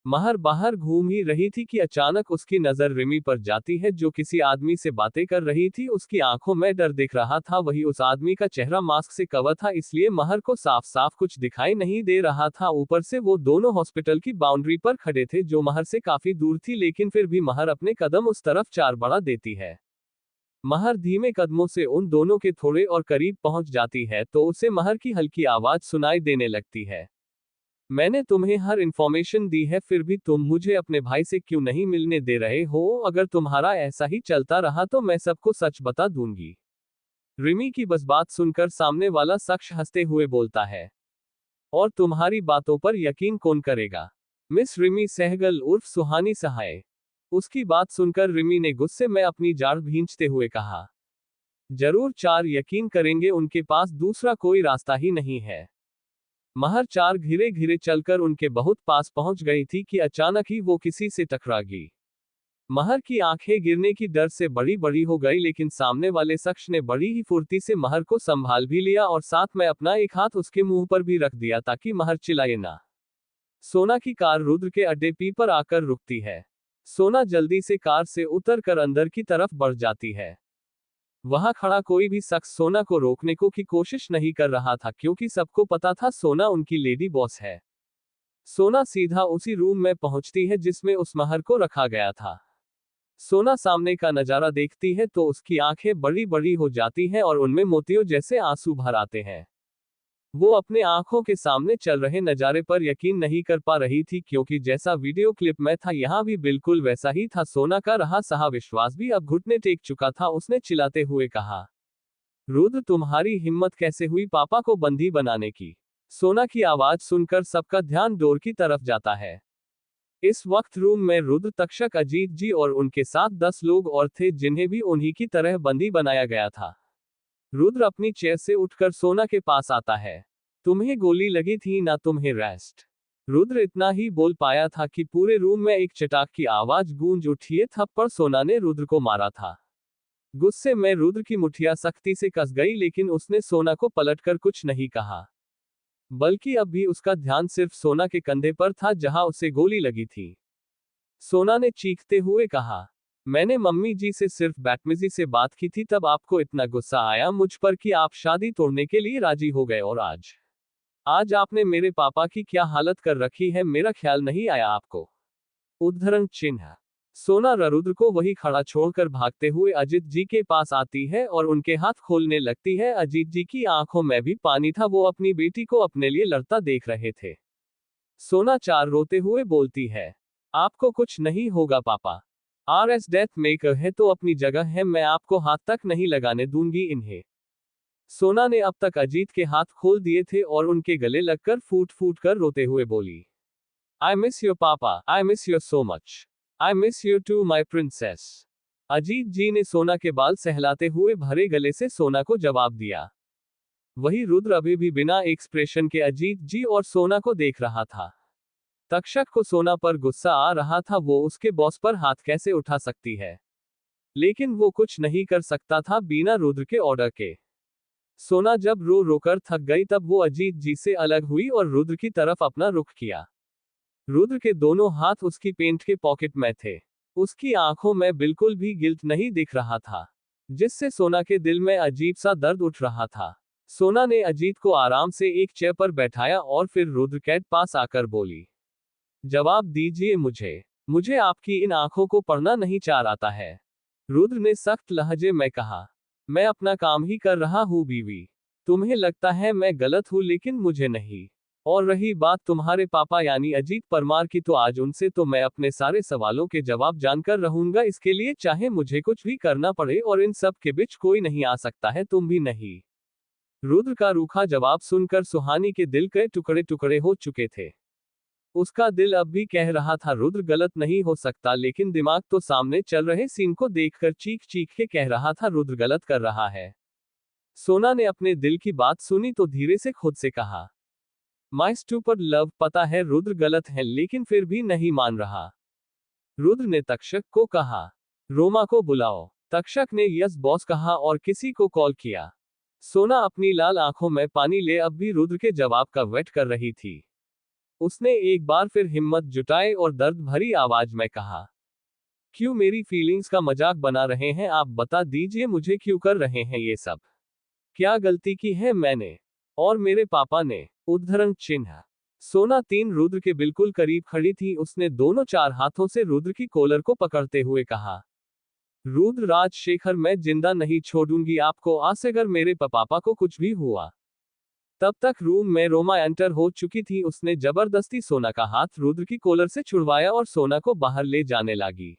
महर बाहर घूम ही रही थी कि अचानक उसकी नजर रिमी पर जाती है, जो किसी आदमी से बातें कर रही थी। उसकी आंखों में डर दिख रहा था, वही उस आदमी का चेहरा मास्क से कवर था, इसलिए महर को साफ साफ कुछ दिखाई नहीं दे रहा था। ऊपर से वो दोनों हॉस्पिटल की बाउंड्री पर खड़े थे, जो महर से काफी दूर थी, लेकिन फिर भी महर अपने कदम उस तरफ चार बढ़ा देती है। महर धीमे कदमों से उन दोनों के थोड़े और करीब पहुंच जाती है, तो उसे महर की हल्की आवाज सुनाई देने लगती है, मैंने तुम्हें हर इंफॉर्मेशन दी है, फिर भी तुम मुझे अपने भाई से क्यों नहीं मिलने दे रहे हो? अगर तुम्हारा ऐसा ही चलता रहा तो मैं सबको सच बता दूंगी। रिमी की बस बात सुनकर सामने वाला शख्स हंसते हुए बोलता है, और तुम्हारी बातों पर यकीन कौन करेगा? मिस रिमी सहगल उर्फ सुहानी सहाय। उसकी बात सुनकर रिमी ने गुस्से में अपनी जाड़ भींचते हुए कहा, जरूर चार यकीन करेंगे, उनके पास दूसरा कोई रास्ता ही नहीं है। महर चार धीरे धीरे चलकर उनके बहुत पास पहुंच गई थी कि अचानक ही वो किसी से टकरा गई। महर की आंखें गिरने की डर से बड़ी बड़ी हो गई, लेकिन सामने वाले शख्स ने बड़ी ही फुर्ती से महर को संभाल भी लिया और साथ में अपना एक हाथ उसके मुंह पर भी रख दिया ताकि महर चिल्लाए ना। सोना की कार रुद्र के अड्डे पी पर आकर रुकती है। सोना जल्दी से कार से उतर कर अंदर की तरफ बढ़ जाती है। वहां खड़ा कोई भी शख्स सोना को रोकने को की कोशिश नहीं कर रहा था, क्योंकि सबको पता था सोना उनकी लेडी बॉस है। सोना सीधा उसी रूम में पहुंचती है जिसमें उस महर को रखा गया था। सोना सामने का नजारा देखती है तो उसकी आंखें बड़ी बड़ी हो जाती हैं और उनमें मोतियों जैसे आंसू भर आते हैं। वो अपने आंखों के सामने चल रहे नजारे पर यकीन नहीं कर पा रही थी, क्योंकि जैसा वीडियो क्लिप में था यहां भी बिल्कुल वैसा ही था। सोना का रहा सहा विश्वास भी अब घुटने टेक चुका था। उसने चिल्लाते हुए कहा, रुद्र तुम्हारी हिम्मत कैसे हुई पापा को बंदी बनाने की? सोना की आवाज सुनकर सबका ध्यान डोर की तरफ जाता है। इस वक्त रूम में रुद्र, तक्षक, अजीत जी और उनके साथ 10 लोग और थे, जिन्हें भी उन्हीं की तरह बंदी बनाया गया था। रुद्र अपनी चेयर से उठकर सोना के पास आता है। तुम्हें गोली लगी थी ना, तुम्हें रेस्ट। रुद्र इतना ही बोल पाया था कि पूरे रूम में एक चटाक की आवाज गूंज उठी। ये थप्पड़ सोना ने रुद्र को मारा था। गुस्से में रुद्र की मुठिया सख्ती से कस गई, लेकिन उसने सोना को पलटकर कुछ नहीं कहा, बल्कि अब भी उसका ध्यान सिर्फ सोना के कंधे पर था जहां उसे गोली लगी थी। सोना ने चीखते हुए कहा, मैंने मम्मी जी से सिर्फ बैटमिजी से बात की थी, तब आपको इतना गुस्सा आया मुझ पर कि आप शादी तोड़ने के लिए राजी हो गए, और आज आपने मेरे पापा की क्या हालत कर रखी है, मेरा ख्याल नहीं आया आपको? उद्धरण चिन्ह। सोना रुद्र को वही खड़ा छोड़कर भागते हुए अजीत जी के पास आती है और उनके हाथ खोलने लगती है। अजीत जी की आंखों में भी पानी था, वो अपनी बेटी को अपने लिए लड़ता देख रहे थे। सोना चार रोते हुए बोलती है, आपको कुछ नहीं होगा पापा। आरएस डेथ मेकर है तो अपनी जगह है, मैं आपको हाथ तक नहीं लगाने दूंगी इन्हें। सोना ने अब तक अजीत के हाथ खोल दिए थे और उनके गले लगकर फूट फूट कर रोते हुए बोली, आई miss your papa, I miss your so much, I miss you too my princess. Ajit ji ने सोना के बाल सहलाते हुए भरे गले से सोना को जवाब दिया। वही रुद्र अभी भी बिना एक्सप्रेशन के अजीत जी और सोना को देख रहा था। तक्षक को सोना पर गुस्सा आ रहा था, वो उसके बॉस पर हाथ कैसे उठा सकती है, लेकिन वो कुछ नहीं कर सकता था बिना रुद्र के ऑर्डर के। सोना जब रो रोकर थक गई तब वो अजीत जी से अलग हुई और रुद्र की तरफ अपना रुख किया। रुद्र के दोनों हाथ उसकी पेंट के पॉकेट में थे। उसकी आंखों में बिल्कुल भी गिल्ट नहीं दिख रहा था, जिससे सोना के दिल में अजीब सा दर्द उठ रहा था। सोना ने अजीत को आराम से एक चेयर पर बैठाया और फिर रुद्र के पास आकर बोली, जवाब दीजिए मुझे, मुझे आपकी इन आंखों को पढ़ना नहीं चाह रहा है। रुद्र ने सख्त लहजे में कहा, मैं अपना काम ही कर रहा हूँ बीवी। तुम्हें लगता है मैं गलत हूँ लेकिन मुझे नहीं। और रही बात तुम्हारे पापा यानी अजीत परमार की, तो आज उनसे तो मैं अपने सारे सवालों के जवाब जानकर रहूंगा, इसके लिए चाहे मुझे कुछ भी करना पड़े, और इन सब के बीच कोई नहीं आ सकता है, तुम भी नहीं। रुद्र का रूखा जवाब सुनकर सुहानी के दिल के टुकड़े टुकड़े हो चुके थे। उसका दिल अब भी कह रहा था रुद्र गलत नहीं हो सकता, लेकिन दिमाग तो सामने चल रहे सीन को देखकर चीख चीख के कह रहा था रुद्र गलत कर रहा है। सोना ने अपने दिल की बात सुनी तो धीरे से खुद से कहा, माई स्टूपिड लव, पता है रुद्र गलत है लेकिन फिर भी नहीं मान रहा। रुद्र ने तक्षक को कहा, रोमा को बुलाओ। तक्षक ने यस बॉस कहा और किसी को कॉल किया। सोना अपनी लाल आंखों में पानी ले अब भी रुद्र के जवाब का वेट कर रही थी। उसने एक बार फिर हिम्मत जुटाई और दर्द भरी आवाज में कहा, क्यों मेरी फीलिंग्स का मजाक बना रहे हैं? आप बता दीजिए मुझे, क्यों कर रहे हैं ये सब? क्या गलती की है मैंने और मेरे पापा ने? उद्धरण चिन्ह। सोना तीन रुद्र के बिल्कुल करीब खड़ी थी। उसने दोनों चार हाथों से रुद्र की कॉलर को पकड़ते हुए कहा, रुद्र राजशेखर, मैं जिंदा नहीं छोड़ूंगी आपको, आज अगर मेरे पापा को कुछ भी हुआ। तब तक रूम में रोमा एंटर हो चुकी थी। उसने जबरदस्ती सोना का हाथ रुद्र की कॉलर से छुड़वाया और सोना को बाहर ले जाने लगी।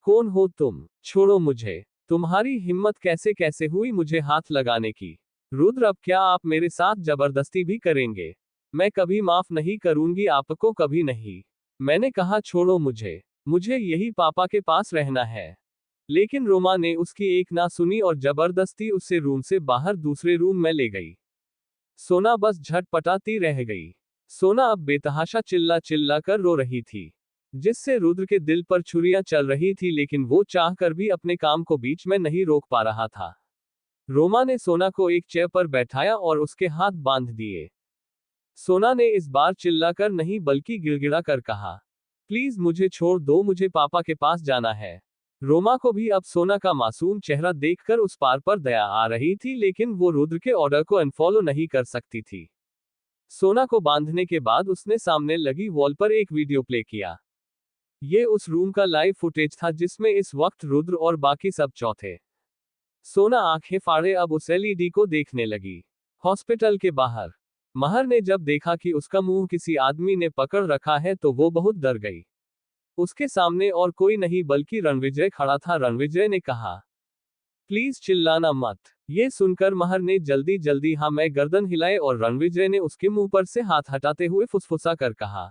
कौन हो तुम? छोड़ो मुझे। तुम्हारी हिम्मत कैसे कैसे हुई मुझे हाथ लगाने की? रुद्र, अब क्या आप मेरे साथ जबरदस्ती भी करेंगे? मैं कभी माफ नहीं करूंगी आपको, कभी नहीं। मैंने कहा छोड़ो मुझे, मुझे यही पापा के पास रहना है। लेकिन रोमा ने उसकी एक ना सुनी और जबरदस्ती उसे रूम से बाहर दूसरे रूम में ले गई। सोना बस झटपटाती रह गई। सोना अब बेतहाशा चिल्ला चिल्ला कर रो रही थी, जिससे रुद्र के दिल पर छुरियां चल रही थी, लेकिन वो चाहकर भी अपने काम को बीच में नहीं रोक पा रहा था। रोमा ने सोना को एक चेयर पर बैठाया और उसके हाथ बांध दिए। सोना ने इस बार चिल्लाकर नहीं बल्कि गिड़गिड़ा कर कहा, प्लीज मुझे छोड़ दो, मुझे पापा के पास जाना है। रोमा को भी अब सोना का मासूम चेहरा देखकर उस पार पर दया आ रही थी, लेकिन वो रुद्र के ऑर्डर को अनफॉलो नहीं कर सकती थी। सोना को बांधने के बाद उसने सामने लगी वॉल पर एक वीडियो प्ले किया। ये उस रूम का लाइव फुटेज था जिसमें इस वक्त रुद्र और बाकी सब चौथे। सोना आंखें फाड़े अब उस एलईडी को देखने लगी। हॉस्पिटल के बाहर महर ने जब देखा कि उसका मुंह किसी आदमी ने पकड़ रखा है तो वो बहुत डर गई। उसके सामने और कोई नहीं बल्कि रणविजय खड़ा था। रणविजय ने कहा, प्लीज चिल्लाना मत। ये सुनकर महर ने जल्दी जल्दी हाँ मैं गर्दन हिलाए और रणविजय ने उसके मुंह पर से हाथ हटाते हुए फुसफुसा कर कहा,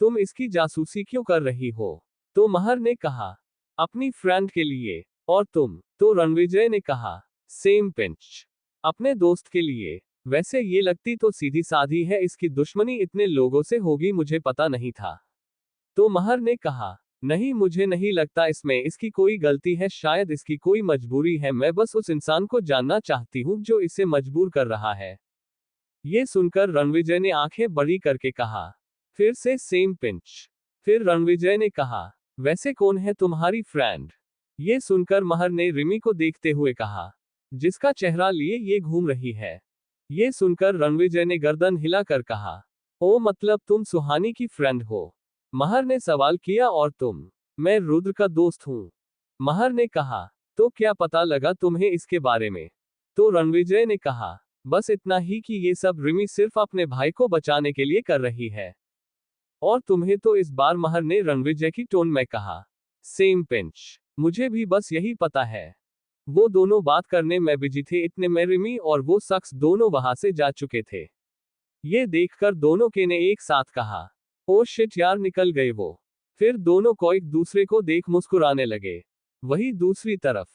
तुम इसकी जासूसी क्यों कर रही हो? तो महर ने कहा, अपनी फ्रेंड के लिए। और तुम? तो रणविजय ने कहा, सेम पिंच, अपने दोस्त के लिए। वैसे ये लगती तो सीधी साधी है, इसकी दुश्मनी इतने लोगों से होगी मुझे पता नहीं था। तो महर ने कहा, नहीं मुझे नहीं लगता इसमें इसकी कोई गलती है, शायद इसकी कोई मजबूरी है। मैं बस उस इंसान को जानना चाहती हूँ जो इसे मजबूर कर रहा है। ये सुनकर रणविजय ने आंखें बड़ी करके कहा, फिर से सेम पिंच। फिर रणविजय ने कहा, वैसे कौन है तुम्हारी फ्रेंड? ये सुनकर महर ने रिमी को देखते हुए कहा, जिसका चेहरा लिए ये घूम रही है। ये सुनकर रणविजय ने गर्दन हिलाकर कहा, ओ मतलब तुम सुहानी की फ्रेंड हो? महर ने सवाल किया। और तुम? मैं रुद्र का दोस्त हूं। महर ने कहा, तो क्या पता लगा तुम्हें इसके बारे में? तो रणविजय ने कहा, बस इतना ही कि ये सब रिमी सिर्फ अपने भाई को बचाने के लिए कर रही है। और तुम्हें? तो इस बार महर ने रणविजय की टोन में कहा, सेम पिंच, मुझे भी बस यही पता है। वो दोनों बात करने में बिजी थे, इतने में रिमी और वो शख्स दोनों वहां से जा चुके थे। ये देखकर दोनों के ने एक साथ कहा, ओ शिट यार, निकल गए वो। फिर दोनों को एक दूसरे को देख मुस्कुराने लगे। वही दूसरी तरफ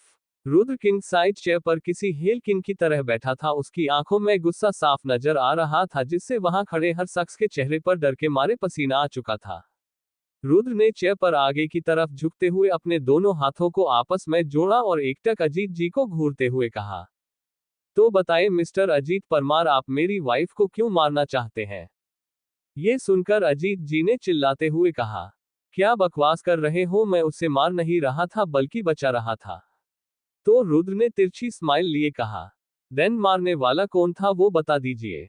रुद्र किंग साइड चेयर पर किसी हेल किंग की तरह बैठा था। उसकी आंखों में गुस्सा साफ नजर आ रहा था, जिससे वहां खड़े हर शख्स के चेहरे पर डर के मारे पसीना आ चुका था। रुद्र ने चेयर पर आगे की तरफ झुकते हुए अपने दोनों हाथों को आपस में जोड़ा और एकटक अजीत जी को घूरते हुए कहा, तो बताएं मिस्टर अजीत परमार, आप मेरी वाइफ को क्यों मारना चाहते हैं? ये सुनकर अजीत जी ने चिल्लाते हुए कहा, क्या बकवास कर रहे हो, मैं उसे मार नहीं रहा था बल्कि बचा रहा था। तो रुद्र ने तिरछी स्माइल लिए कहा, देन मारने वाला कौन था वो बता दीजिए।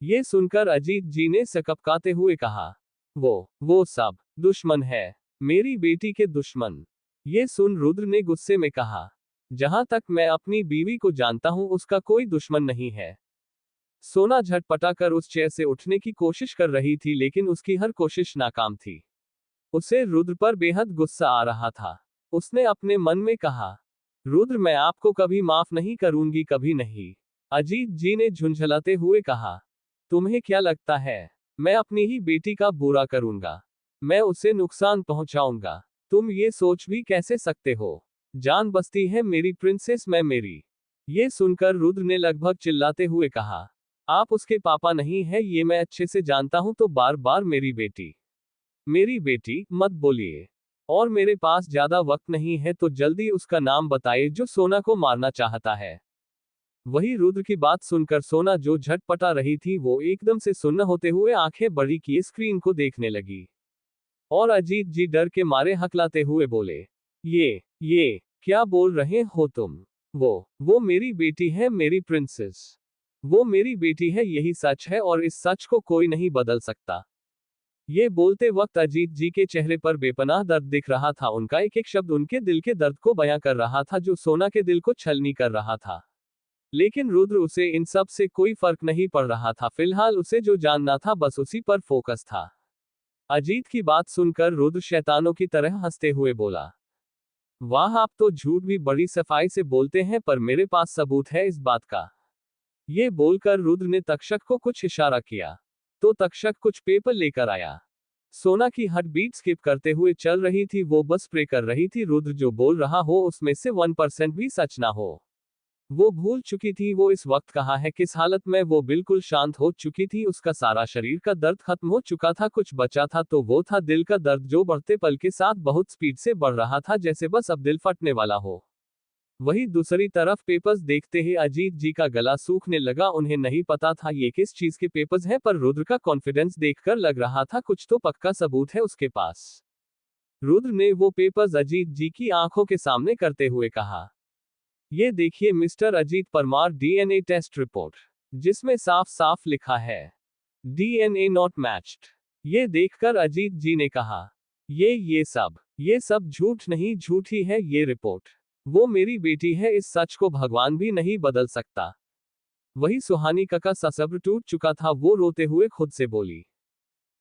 ये सुनकर अजीत जी ने सकपकाते हुए कहा, वो सब दुश्मन है, मेरी बेटी के दुश्मन। ये सुन रुद्र ने गुस्से में कहा, जहां तक मैं अपनी बीवी को जानता हूं उसका कोई दुश्मन नहीं है। सोना झटपटाकर उस चेयर से उठने की कोशिश कर रही थी, लेकिन उसकी हर कोशिश नाकाम थी। उसे रुद्र पर बेहद गुस्सा आ रहा था। उसने अपने मन में कहा, रुद्र मैं आपको कभी माफ नहीं करूंगी, कभी नहीं। अजीत जी ने झुंझलाते हुए कहा, तुम्हें क्या लगता है मैं अपनी ही बेटी का बुरा करूंगा? मैं उसे नुकसान पहुंचाऊंगा? तुम ये सोच भी कैसे सकते हो? जान बसती है मेरी प्रिंसेस, मैं मेरी। ये सुनकर रुद्र ने लगभग चिल्लाते हुए कहा, आप उसके पापा नहीं है, ये मैं अच्छे से जानता हूं, तो बार बार मेरी बेटी मत बोलिए। और मेरे पास ज्यादा वक्त नहीं है, तो जल्दी उसका नाम बताइए जो सोना को मारना चाहता है। वही रुद्र की बात सुनकर सोना जो झटपटा रही थी, वो एकदम से सुन्न होते हुए आंखें बड़ी किए स्क्रीन को देखने लगी। और अजीत जी डर के मारे हकलाते हुए बोले, ये क्या बोल रहे हो तुम? वो मेरी बेटी है, मेरी प्रिंसेस। वो मेरी बेटी है, यही सच है और इस सच को कोई नहीं बदल सकता। ये बोलते वक्त अजीत जी के चेहरे पर बेपनाह दर्द दिख रहा था। उनका एक एक शब्द उनके दिल के दर्द को बयां कर रहा था, जो सोना के दिल को छलनी कर रहा था। लेकिन रुद्र उसे इन सब से कोई फर्क नहीं पड़ रहा था। फिलहाल उसे जो जानना था बस उसी पर फोकस था। अजीत की बात सुनकर रुद्र शैतानों की तरह हंसते हुए बोला, वाह, आप तो झूठ भी बड़ी सफाई से बोलते हैं, पर मेरे पास सबूत है इस बात का। ये बोलकर रुद्र ने तक्षक को कुछ इशारा किया, तो तक्षक कुछ पेपर लेकर आया। सोना की हार्ट बीट स्किप करते हुए चल रही थी, वो बस प्रे कर रही थी रुद्र जो बोल रहा हो उसमें से 1% भी सच ना हो। वो भूल चुकी थी वो इस वक्त कहाँ है, किस हालत में। वो बिल्कुल शांत हो चुकी थी, उसका सारा शरीर का दर्द खत्म हो चुका था। कुछ बचा था तो वो था दिल का दर्द, जो बढ़ते पल के साथ बहुत स्पीड से बढ़ रहा था, जैसे बस अब दिल फटने वाला हो। वही दूसरी तरफ पेपर्स देखते ही अजीत जी का गला सूखने लगा। उन्हें नहीं पता था ये किस चीज के पेपर्स हैं, पर रुद्र का कॉन्फिडेंस देखकर लग रहा था कुछ तो पक्का सबूत है उसके पास। रुद्र ने वो पेपर्स अजीत जी की आंखों के सामने करते हुए कहा, ये देखिए mister Ajit Parmar, DNA test report, जिसमें साफ साफ लिखा है डीएनए नॉट मैच्ड। ये देखकर अजीत जी ने कहा, ये सब झूठ नहीं, झूठी है ये रिपोर्ट। वो मेरी बेटी है, इस सच को भगवान भी नहीं बदल सकता। वही सुहानी का सब्र टूट चुका था। वो रोते हुए खुद से बोली,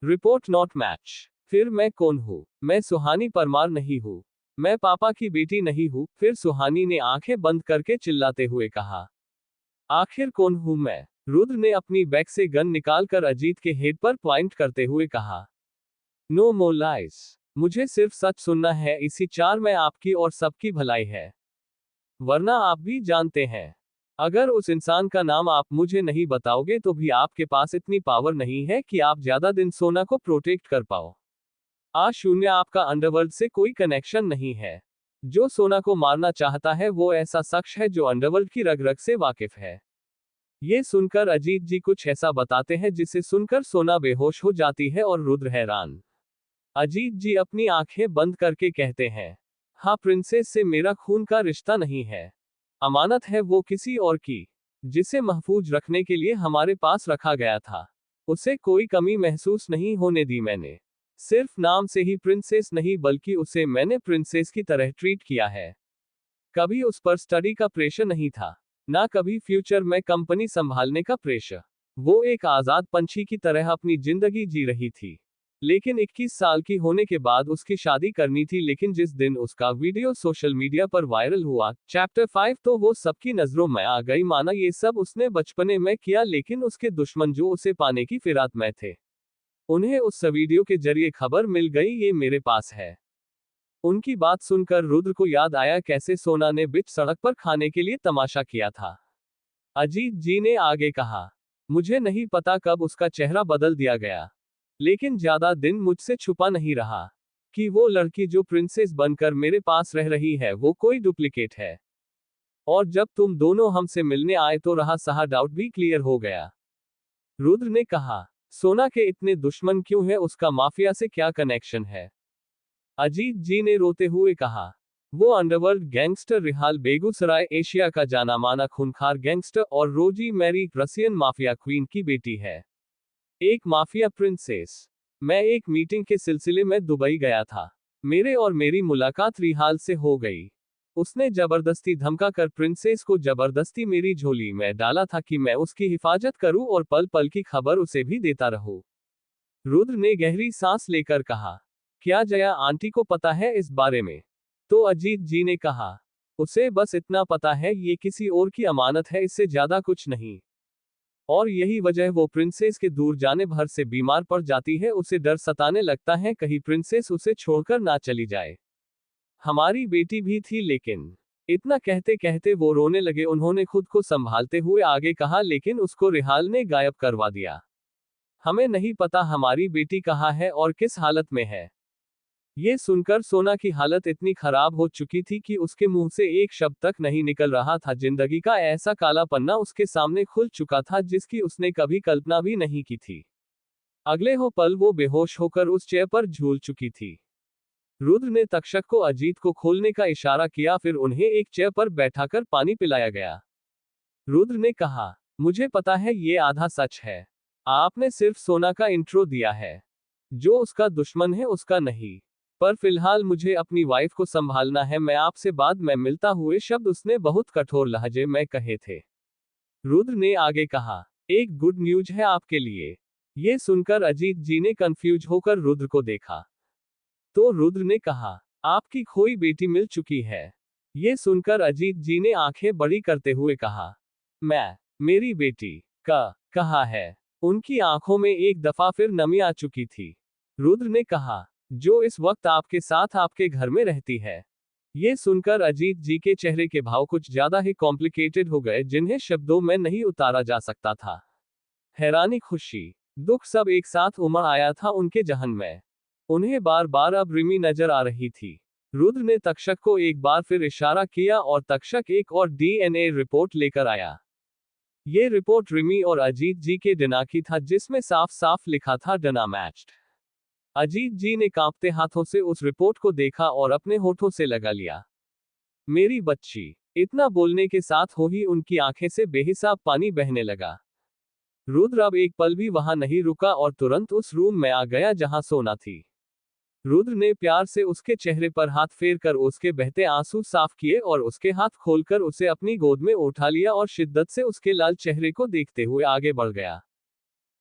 रिपोर्ट नॉट मैच, फिर मैं कौन हूँ? मैं सुहानी परमार नहीं हूँ, मैं पापा की बेटी नहीं हूँ। फिर सुहानी ने आंखें बंद करके चिल्लाते हुए कहा, आखिर कौन हूँ मैं? रुद्र ने अपनी बैग से गन निकालकर अजीत के हेड पर पॉइंट करते हुए कहा, नो मोर लाइज, मुझे सिर्फ सच सुनना है, इसी चार में आपकी और सबकी भलाई है। वरना आप भी जानते हैं, अगर उस इंसान का नाम आप मुझे नहीं बताओगे तो भी आपके पास इतनी पावर नहीं है कि आप ज्यादा दिन सोना को प्रोटेक्ट कर पाओ। शून्य आपका अंडरवर्ल्ड से कोई कनेक्शन नहीं है। जो सोना को मारना चाहता है वो ऐसा शख्स है जो अंडरवर्ल्ड की रग रग से वाकिफ है। ये सुनकर अजीत जी कुछ ऐसा बताते हैं जिसे सुनकर सोना बेहोश हो जाती है और रुद्र हैरान। अजीत जी अपनी आंखें बंद करके कहते हैं, हाँ, प्रिंसेस से मेरा खून का रिश्ता नहीं है, अमानत है वो किसी और की, जिसे महफूज रखने के लिए हमारे पास रखा गया था। उसे कोई कमी महसूस नहीं होने दी मैंने। सिर्फ नाम से ही प्रिंसेस नहीं, बल्कि उसे मैंने प्रिंसेस की तरह ट्रीट किया है। कभी उस पर स्टडी का प्रेशर नहीं था, ना कभी फ्यूचर में कंपनी संभालने का प्रेशर। वो एक आजाद पंछी की तरह अपनी जिंदगी जी रही थी। लेकिन 21 साल की होने के बाद उसकी शादी करनी थी। लेकिन जिस दिन उसका वीडियो सोशल मीडिया पर वायरल हुआ, चैप्टर 5, तो वो सबकी नजरों में आ गई, माना ये सब उसने बचपने में किया। लेकिन उसके दुश्मन जो उसे पाने की फिराक में थे, उन्हें उस वीडियो के जरिए खबर मिल गई, ये मेरे पास है। उनकी बात सुनकर रुद्र को याद आया कैसे सोना ने बीच सड़क पर खाने के लिए तमाशा किया था। अजीत जी ने आगे कहा, मुझे नहीं पता कब उसका चेहरा बदल दिया गया, लेकिन ज्यादा दिन मुझसे छुपा नहीं रहा कि वो लड़की जो प्रिंसेस बनकर मेरे पास रह रही है वो कोई डुप्लीकेट है। और जब तुम दोनों हमसे मिलने आए तो रहा सहा डाउट भी क्लियर हो गया। रुद्र ने कहा, सोना के इतने दुश्मन क्यों है, उसका माफिया से क्या कनेक्शन है? अजीत जी ने रोते हुए कहा, वो underworld gangster Rihal Begusarai Asia का जाना माना खूंखार गैंगस्टर और रोजी मैरी रसियन माफिया क्वीन की बेटी है। एक माफिया प्रिंसेस। मैं एक मीटिंग के सिलसिले में दुबई गया था। मेरे और मेरी मुलाकात रिहाल से हो गई। उसने जबरदस्ती धमका कर प्रिंसेस को जबरदस्ती मेरी झोली में डाला था कि मैं उसकी हिफाजत करूं और पल पल की खबर उसे भी देता रहूं। रुद्र ने गहरी सांस लेकर कहा, क्या जया आंटी को पता है इस बारे में? तो अजीत जी ने कहा, उसे बस इतना पता है ये किसी और की अमानत है, इससे ज्यादा कुछ नहीं। और यही वजह वो प्रिंसेस के दूर जाने भर से बीमार पड़ जाती है, उसे डर सताने लगता है कहीं प्रिंसेस उसे छोड़कर ना चली जाए। हमारी बेटी भी थी लेकिन। इतना कहते कहते वो रोने लगे। उन्होंने खुद को संभालते हुए आगे कहा, लेकिन उसको रिहाल ने गायब करवा दिया। हमें नहीं पता हमारी बेटी कहाँ है और किस हालत में है। ये सुनकर सोना की हालत इतनी खराब हो चुकी थी कि उसके मुंह से एक शब्द तक नहीं निकल रहा था। जिंदगी का ऐसा काला पन्ना उसके सामने खुल चुका था जिसकी उसने कभी कल्पना भी नहीं की थी। अगले हो पल वो बेहोश होकर उस चेयर पर झूल चुकी थी। रुद्र ने तक्षक को अजीत को खोलने का इशारा किया, फिर उन्हें एक चेयर पर बैठाकर पानी पिलाया गया। रुद्र ने कहा, मुझे पता है ये आधा सच है। आपने सिर्फ सोना का इंट्रो दिया है। जो उसका दुश्मन है उसका नहीं। पर फिलहाल मुझे अपनी वाइफ को संभालना है। मैं आपसे बाद में मिलता हुए शब्द उसने बहुत कठोर लहजे में कहे थे। रुद्र ने आगे कहा, एक गुड न्यूज है आपके लिए। ये सुनकर अजीत जी ने कंफ्यूज होकर रुद्र को देखा। तो रुद्र ने कहा, आपकी खोई बेटी मिल चुकी है। ये सुनकर अजीत जी ने आंखें बड़ी करते हुए कहा, मेरी बेटी का कहा है? उनकी आंखों में एक दफा फिर नमी आ चुकी थी। रुद्र ने कहा, जो इस वक्त आपके साथ आपके घर में रहती है। ये सुनकर अजीत जी के चेहरे के भाव कुछ ज्यादा ही कॉम्प्लिकेटेड हो गए, जिन्हें शब्दों में नहीं उतारा जा सकता था। हैरानी, खुशी, दुख सब एक साथ उमड़ आया था उनके जहन में। उन्हें बार बार अब रिमी नजर आ रही थी। रुद्र ने तक्षक को एक बार फिर इशारा किया और तक्षक एक और डीएनए रिपोर्ट लेकर आया। ये रिपोर्ट रिमी और अजीत जी के डना की था, जिसमें साफ साफ लिखा था डना मैच्ड। अजीत जी ने कांपते हाथों से उस रिपोर्ट को देखा और अपने होठों से लगा लिया। मेरी बच्ची। इतना बोलने के साथ हो ही उनकी आंखें से बेहिसाब पानी बहने लगा। रुद्र अब एक पल भी वहां नहीं रुका और तुरंत उस रूम में आ गया जहां सोना थी। रुद्र ने प्यार से उसके चेहरे पर हाथ फेर कर उसके बहते आंसू साफ किए और उसके हाथ खोलकर उसे अपनी गोद में उठा लिया और शिद्दत से उसके लाल चेहरे को देखते हुए आगे बढ़ गया।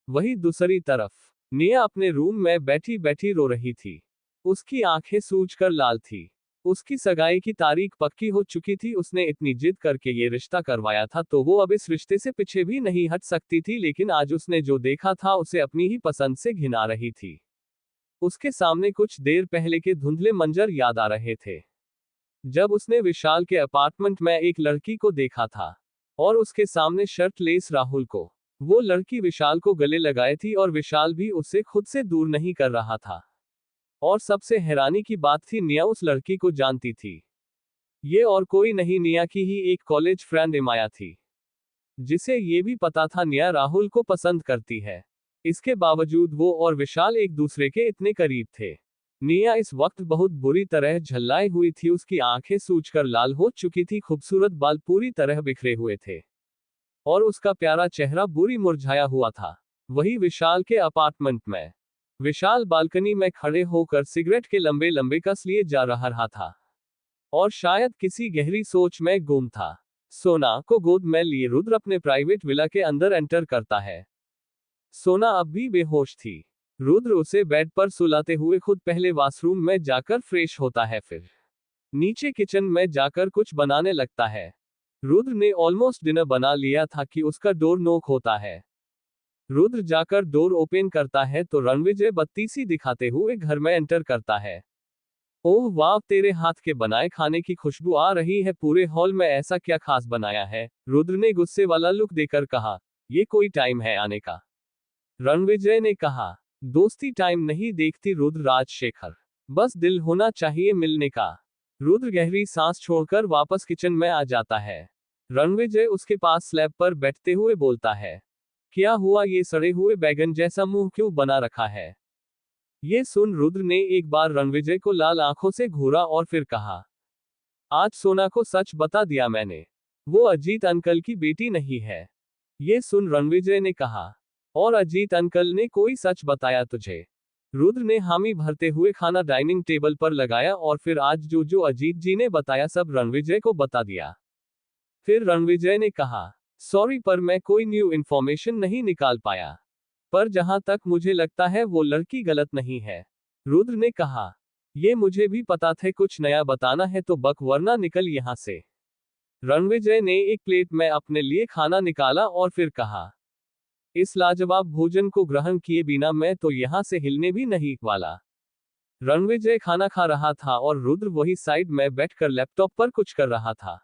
वहीं दूसरी तरफ निया अपने रूम में बैठी बैठी रो रही थी। उसकी आंखें सूजकर लाल थी। उसकी सगाई की तारीख पक्की हो चुकी थी। उसने इतनी जिद करके ये रिश्ता करवाया था तो वो अब इस रिश्ते से पीछे भी नहीं हट सकती थी, लेकिन आज उसने जो देखा था उसे अपनी ही पसंद से घिना रही थी। उसके सामने कुछ देर पहले के धुंधले मंजर याद आ रहे थे, जब उसने विशाल के अपार्टमेंट में एक लड़की को देखा था और उसके सामने शर्टलेस राहुल को। वो लड़की विशाल को गले लगाए थी और विशाल भी उसे खुद से दूर नहीं कर रहा था। और सबसे हैरानी की बात थी, निया उस लड़की को जानती थी। ये और कोई नहीं, निया की ही एक कॉलेज फ्रेंड इमाया थी, जिसे ये भी पता था निया राहुल को पसंद करती है। इसके बावजूद वो और विशाल एक दूसरे के इतने करीब थे। निया इस वक्त बहुत बुरी तरह झल्लाई हुई थी। उसकी आंखें सूजकर लाल हो चुकी थी, खूबसूरत बाल पूरी तरह बिखरे हुए थे और उसका प्यारा चेहरा बुरी मुरझाया हुआ था। वही विशाल के अपार्टमेंट में विशाल बालकनी में खड़े होकर सिगरेट के लंबे लंबे कस लिए जा रहा था और शायद किसी गहरी सोच में गुम था। सोना को गोद में लिए रुद्र अपने प्राइवेट विला के अंदर एंटर करता है। सोना अब भी बेहोश थी। रुद्र उसे बेड पर सुलाते हुए खुद पहले वॉशरूम में जाकर फ्रेश होता है, फिर नीचे किचन में जाकर कुछ बनाने लगता है। रुद्र ने ऑलमोस्ट डिनर बना लिया था कि उसका डोर नॉक होता है। रुद्र जाकर डोर ओपन करता है तो रणविजय बत्ती सी दिखाते हुए घर में एंटर करता है। ओह वाह, तेरे हाथ के बनाए खाने की खुशबू आ रही है। पूरे हॉल में ऐसा क्या खास बनाया है? रुद्र ने गुस्से वाला लुक देकर कहा। ये कोई टाइम है आने का? रणविजय ने कहा। दोस्ती टाइम नहीं देखती रुद्र राजशेखर, बस दिल होना चाहिए मिलने का। रुद्र गहरी सांस छोड़कर वापस किचन में आ जाता है। रणविजय उसके पास स्लैब पर बैठते हुए बोलता है, क्या हुआ, ये सड़े हुए बैगन जैसा मुंह क्यों बना रखा है? ये सुन रुद्र ने एक बार रणविजय को लाल आंखों से घूरा और फिर कहा, आज सोना को सच बता दिया मैंने। वो अजीत अंकल की बेटी नहीं है। ये सुन रणविजय ने कहा, और अजीत अंकल ने कोई सच बताया तुझे? रुद्र ने हामी भरते हुए खाना डाइनिंग टेबल पर लगाया और फिर आज जो जो अजीत जी ने बताया सब रणविजय को बता दिया। फिर रणविजय ने कहा, सॉरी पर मैं कोई न्यू इन्फॉर्मेशन नहीं निकाल पाया। पर जहां तक मुझे लगता है वो लड़की गलत नहीं है। रुद्र ने कहा, ये मुझे भी पता था, कुछ नया बताना है तो बक वरना निकल यहां से। रणविजय ने एक प्लेट में अपने लिए खाना निकाला और फिर कहा, इस लाजवाब भोजन को ग्रहण किए बिना मैं तो यहां से हिलने भी नहीं वाला। रणविजय खाना खा रहा था और रुद्र वही साइड में बैठकर लैपटॉप पर कुछ कर रहा था।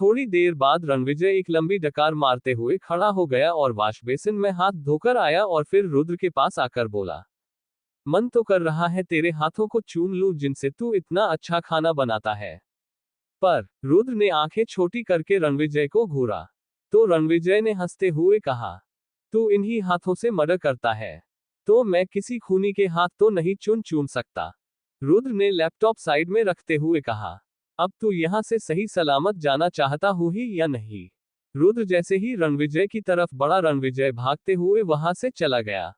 थोड़ी देर बाद रणविजय एक लंबी डकार मारते हुए खड़ा हो गया और वॉश बेसिन में हाथ धोकर आया और फिर रुद्र के पास आकर बोला, मन तो कर रहा है तेरे हाथों को चूम लूं जिनसे तू इतना अच्छा खाना बनाता है। पर रुद्र ने आंखें छोटी करके रणविजय को घूरा। तो रणविजय ने हंसते हुए कहा, तू इन्हीं हाथों से मर्डर करता है, तो मैं किसी खूनी के हाथ तो नहीं चूम सकता। रुद्र ने लैपटॉप साइड में रखते हुए कहा, अब तू यहां से सही सलामत जाना चाहता हूं ही या नहीं? रुद्र जैसे ही रणविजय की तरफ बढ़ा, रणविजय भागते हुए वहां से चला गया।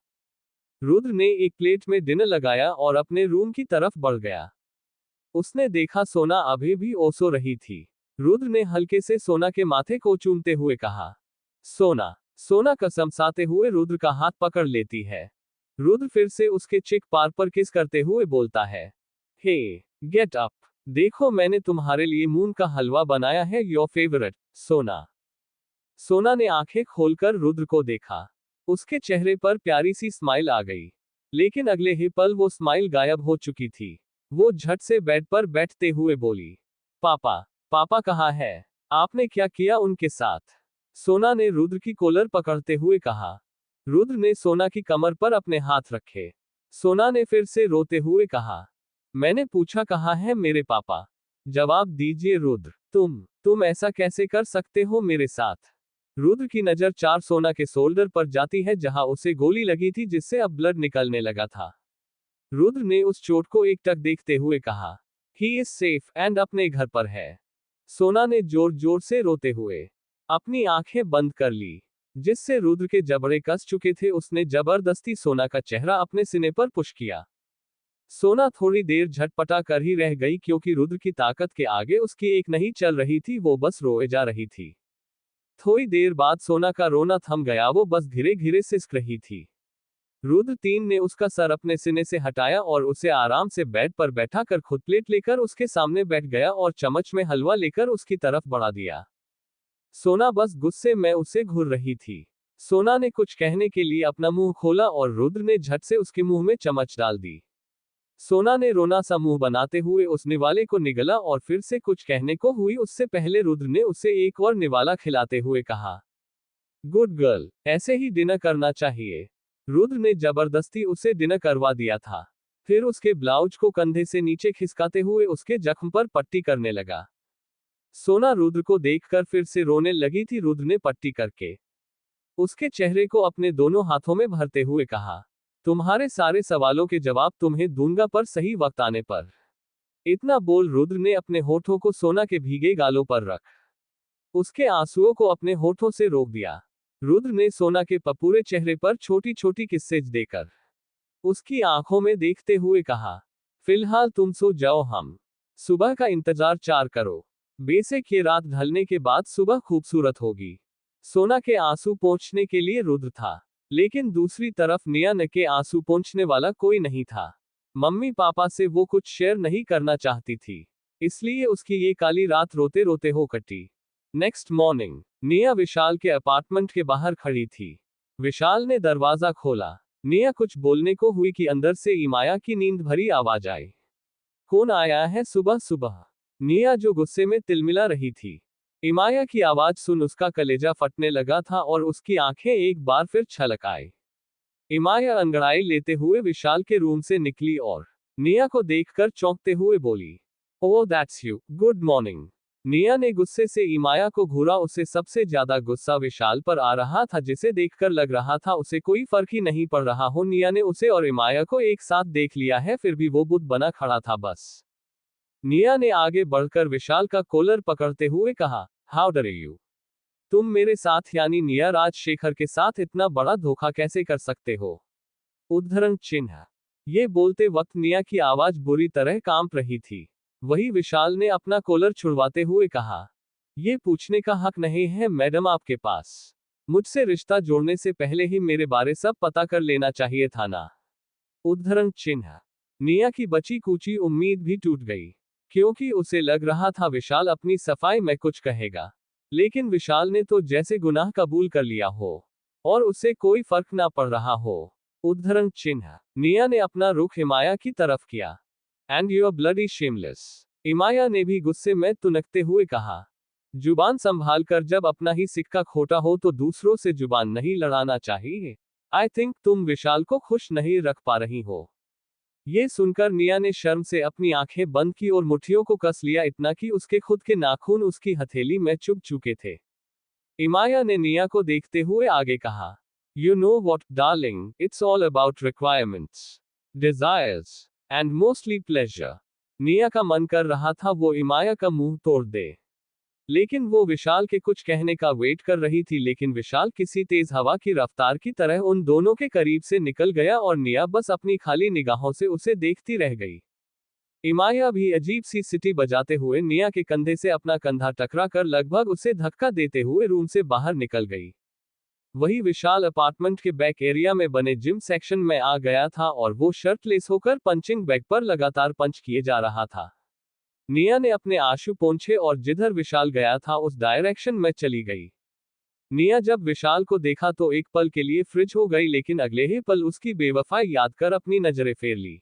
रुद्र ने एक प्लेट में डिनर लगाया और अपने रूम की तरफ बढ़ गया। उसने देखा सोना अभी भी ओसो रही थी। रुद्र ने हल्के से सोना के माथे को चूमते हुए कहा, सोना। सोना कसम साते हुए रुद्र का हाथ पकड़ लेती है। रुद्र फिर से उसके चिक पार पर किस करते हुए बोलता है, हे गेट अप, देखो मैंने तुम्हारे लिए मूंग का हलवा बनाया है, योर फेवरेट, सोना। सोना ने आंखें खोलकर रुद्र को देखा। उसके चेहरे पर प्यारी सी स्माइल आ गई, लेकिन अगले ही पल वो स्माइल गायब हो चुकी थी। वो झट से बेड पर बैठते हुए बोली, पापा, पापा कहाँ है? आपने क्या किया उनके साथ? सोना ने रुद्र की कॉलर पकड़ते हुए कहा। रुद्र ने सोना की कमर पर अपने हाथ रखे। सोना ने फिर से रोते हुए कहा, मैंने पूछा कहाँ है मेरे पापा? जवाब दीजिए रुद्र, तुम ऐसा कैसे कर सकते हो मेरे साथ? रुद्र की नजर चार सोना के शोल्डर पर जाती है जहां उसे गोली लगी थी जिससे अब ब्लड निकलने लगा था। रुद्र ने उस चोट को एकटक देखते हुए कहा, ही इज सेफ एंड अपने घर पर है। सोना ने जोर जोर से रोते हुए अपनी आंखें बंद कर ली, जिससे रुद्र के जबड़े कस चुके थे। उसने जबरदस्ती सोना का चेहरा अपने सीने पर पुश किया। सोना थोड़ी देर झटपटा कर ही रह गई क्योंकि रुद्र की ताकत के आगे उसकी एक नहीं चल रही थी, वो बस रोए जा रही थी। थोड़ी देर बाद सोना का रोना थम गया, वो बस धीरे धीरे सिसक रही थी। रुद्र तीन ने उसका सर अपने सीने से हटाया और उसे आराम से बेड पर बैठा कर खुद प्लेट लेकर उसके सामने बैठ गया और चम्मच में हलवा लेकर उसकी तरफ बढ़ा दिया। सोना बस गुस्से में उसे घूर रही थी। सोना ने कुछ कहने के लिए अपना मुंह खोला और रुद्र ने झट से उसके मुंह में चम्मच डाल दी। सोना ने रोना सा मुंह बनाते हुए उस निवाले को निगला और फिर से कुछ कहने को हुई उससे पहले रुद्र ने उसे एक और निवाला खिलाते हुए कहा, गुड गर्ल, ऐसे ही डिनर करना चाहिए। रुद्र ने जबरदस्ती उसे डिनर करवा दिया था। फिर उसके ब्लाउज को कंधे से नीचे खिसकाते हुए उसके जख्म पर पट्टी करने लगा। सोना रुद्र को देखकर फिर से रोने लगी थी। रुद्र ने पट्टी करके उसके चेहरे को अपने दोनों हाथों में भरते हुए कहा, तुम्हारे सारे सवालों के जवाब तुम्हें दूंगा पर सही वक्त आने पर। इतना बोल रुद्र ने अपने होठों को सोना के भीगे गालों पर रख उसके आंसुओं को अपने होठों से रोक दिया। रुद्र ने सोना के पपूरे चेहरे पर छोटी छोटी किस्सेज देकर उसकी आंखों में देखते हुए कहा, फिलहाल तुम सो जाओ, हम सुबह का इंतजार चार करो। बेशक ये रात ढलने के बाद सुबह खूबसूरत होगी। सोना के आंसू पोंछने के लिए रुद्र था, लेकिन दूसरी तरफ निया न के आंसू पोंछने वाला कोई नहीं था। मम्मी पापा से वो कुछ शेयर नहीं करना चाहती थी, इसलिए उसकी ये काली रात रोते रोते हो कटी। नेक्स्ट मॉर्निंग निया विशाल के अपार्टमेंट के बाहर खड़ी थी। विशाल ने दरवाजा खोला। निया कुछ बोलने को हुई कि अंदर से इमाया की नींद भरी आवाज आई। कौन आया है सुबह सुबह? निया जो गुस्से में तिलमिला रही थी। इमाया की आवाज सुन उसका कलेजा फटने लगा था और उसकी आंखें एक बार फिर छलक आई। इमाया अंगड़ाई लेते हुए विशाल के रूम से निकली और निया को देखकर चौंकते हुए बोली, oh that's you, good morning. निया ने गुस्से से इमाया को घूरा। उसे सबसे ज्यादा गुस्सा विशाल पर आ रहा था, जिसे देखकर लग रहा था उसे कोई फर्क ही नहीं पड़ रहा हो। निया ने उसे और इमाया को एक साथ देख लिया है, फिर भी वो बुत बना खड़ा था बस। निया ने आगे बढ़कर विशाल का कॉलर पकड़ते हुए कहा, हाउ डरे यू? तुम मेरे साथ यानी निया राजशेखर के साथ इतना बड़ा धोखा कैसे कर सकते हो? उद्धरण चिन्ह। ये बोलते वक्त निया की आवाज बुरी तरह कांप रही थी। वही विशाल ने अपना कॉलर छुड़वाते हुए कहा, ये पूछने का हक नहीं है मैडम आपके पास। मुझसे रिश्ता जोड़ने से पहले ही मेरे बारे सब पता कर लेना चाहिए था ना। उद्धरण चिन्ह। निया की बची कुची उम्मीद भी टूट गई, क्योंकि उसे लग रहा था विशाल अपनी सफाई में कुछ कहेगा। लेकिन विशाल ने तो जैसे गुनाह कबूल कर लिया हो और उसे कोई फर्क ना पड़ रहा हो। उद्धरण चिन्ह। निया ने अपना रुख इमाया की तरफ किया। And you are bloody shameless. Imaya ने भी गुस्से में तुनकते हुए कहा, जुबान संभाल कर, जब अपना ही सिक्का खोटा हो तो दूसरों से जुबान नहीं लड़ाना चाहिए। आई थिंक तुम विशाल को खुश नहीं रख पा रही हो। ये सुनकर निया ने शर्म से अपनी आंखें बंद की और मुट्ठियों को कस लिया, इतना कि उसके खुद के नाखून उसकी हथेली में चुभ चुके थे। इमाया ने निया को देखते हुए आगे कहा, you know what darling, it's all about requirements, desires and mostly pleasure. निया का मन कर रहा था वो इमाया का मुंह तोड़ दे, लेकिन वो विशाल के कुछ कहने का वेट कर रही थी। लेकिन विशाल किसी तेज हवा की रफ्तार की तरह उन दोनों के करीब से निकल गया और निया बस अपनी खाली निगाहों से उसे देखती रह गई। इमाया भी अजीब सी सीटी बजाते हुए निया के कंधे से अपना कंधा टकरा कर लगभग उसे धक्का देते हुए रूम से बाहर निकल गई। वही विशाल अपार्टमेंट के बैक एरिया में बने जिम सेक्शन में आ गया था और वो शर्टलेस होकर पंचिंग बैग पर लगातार पंच किए जा रहा था। निया ने अपने आंसू पोंछे और जिधर विशाल गया था उस डायरेक्शन में चली गई। निया जब विशाल को देखा तो एक पल के लिए फ्रिज हो गई, लेकिन अगले ही पल उसकी बेवफाई याद कर अपनी नजरें फेर ली।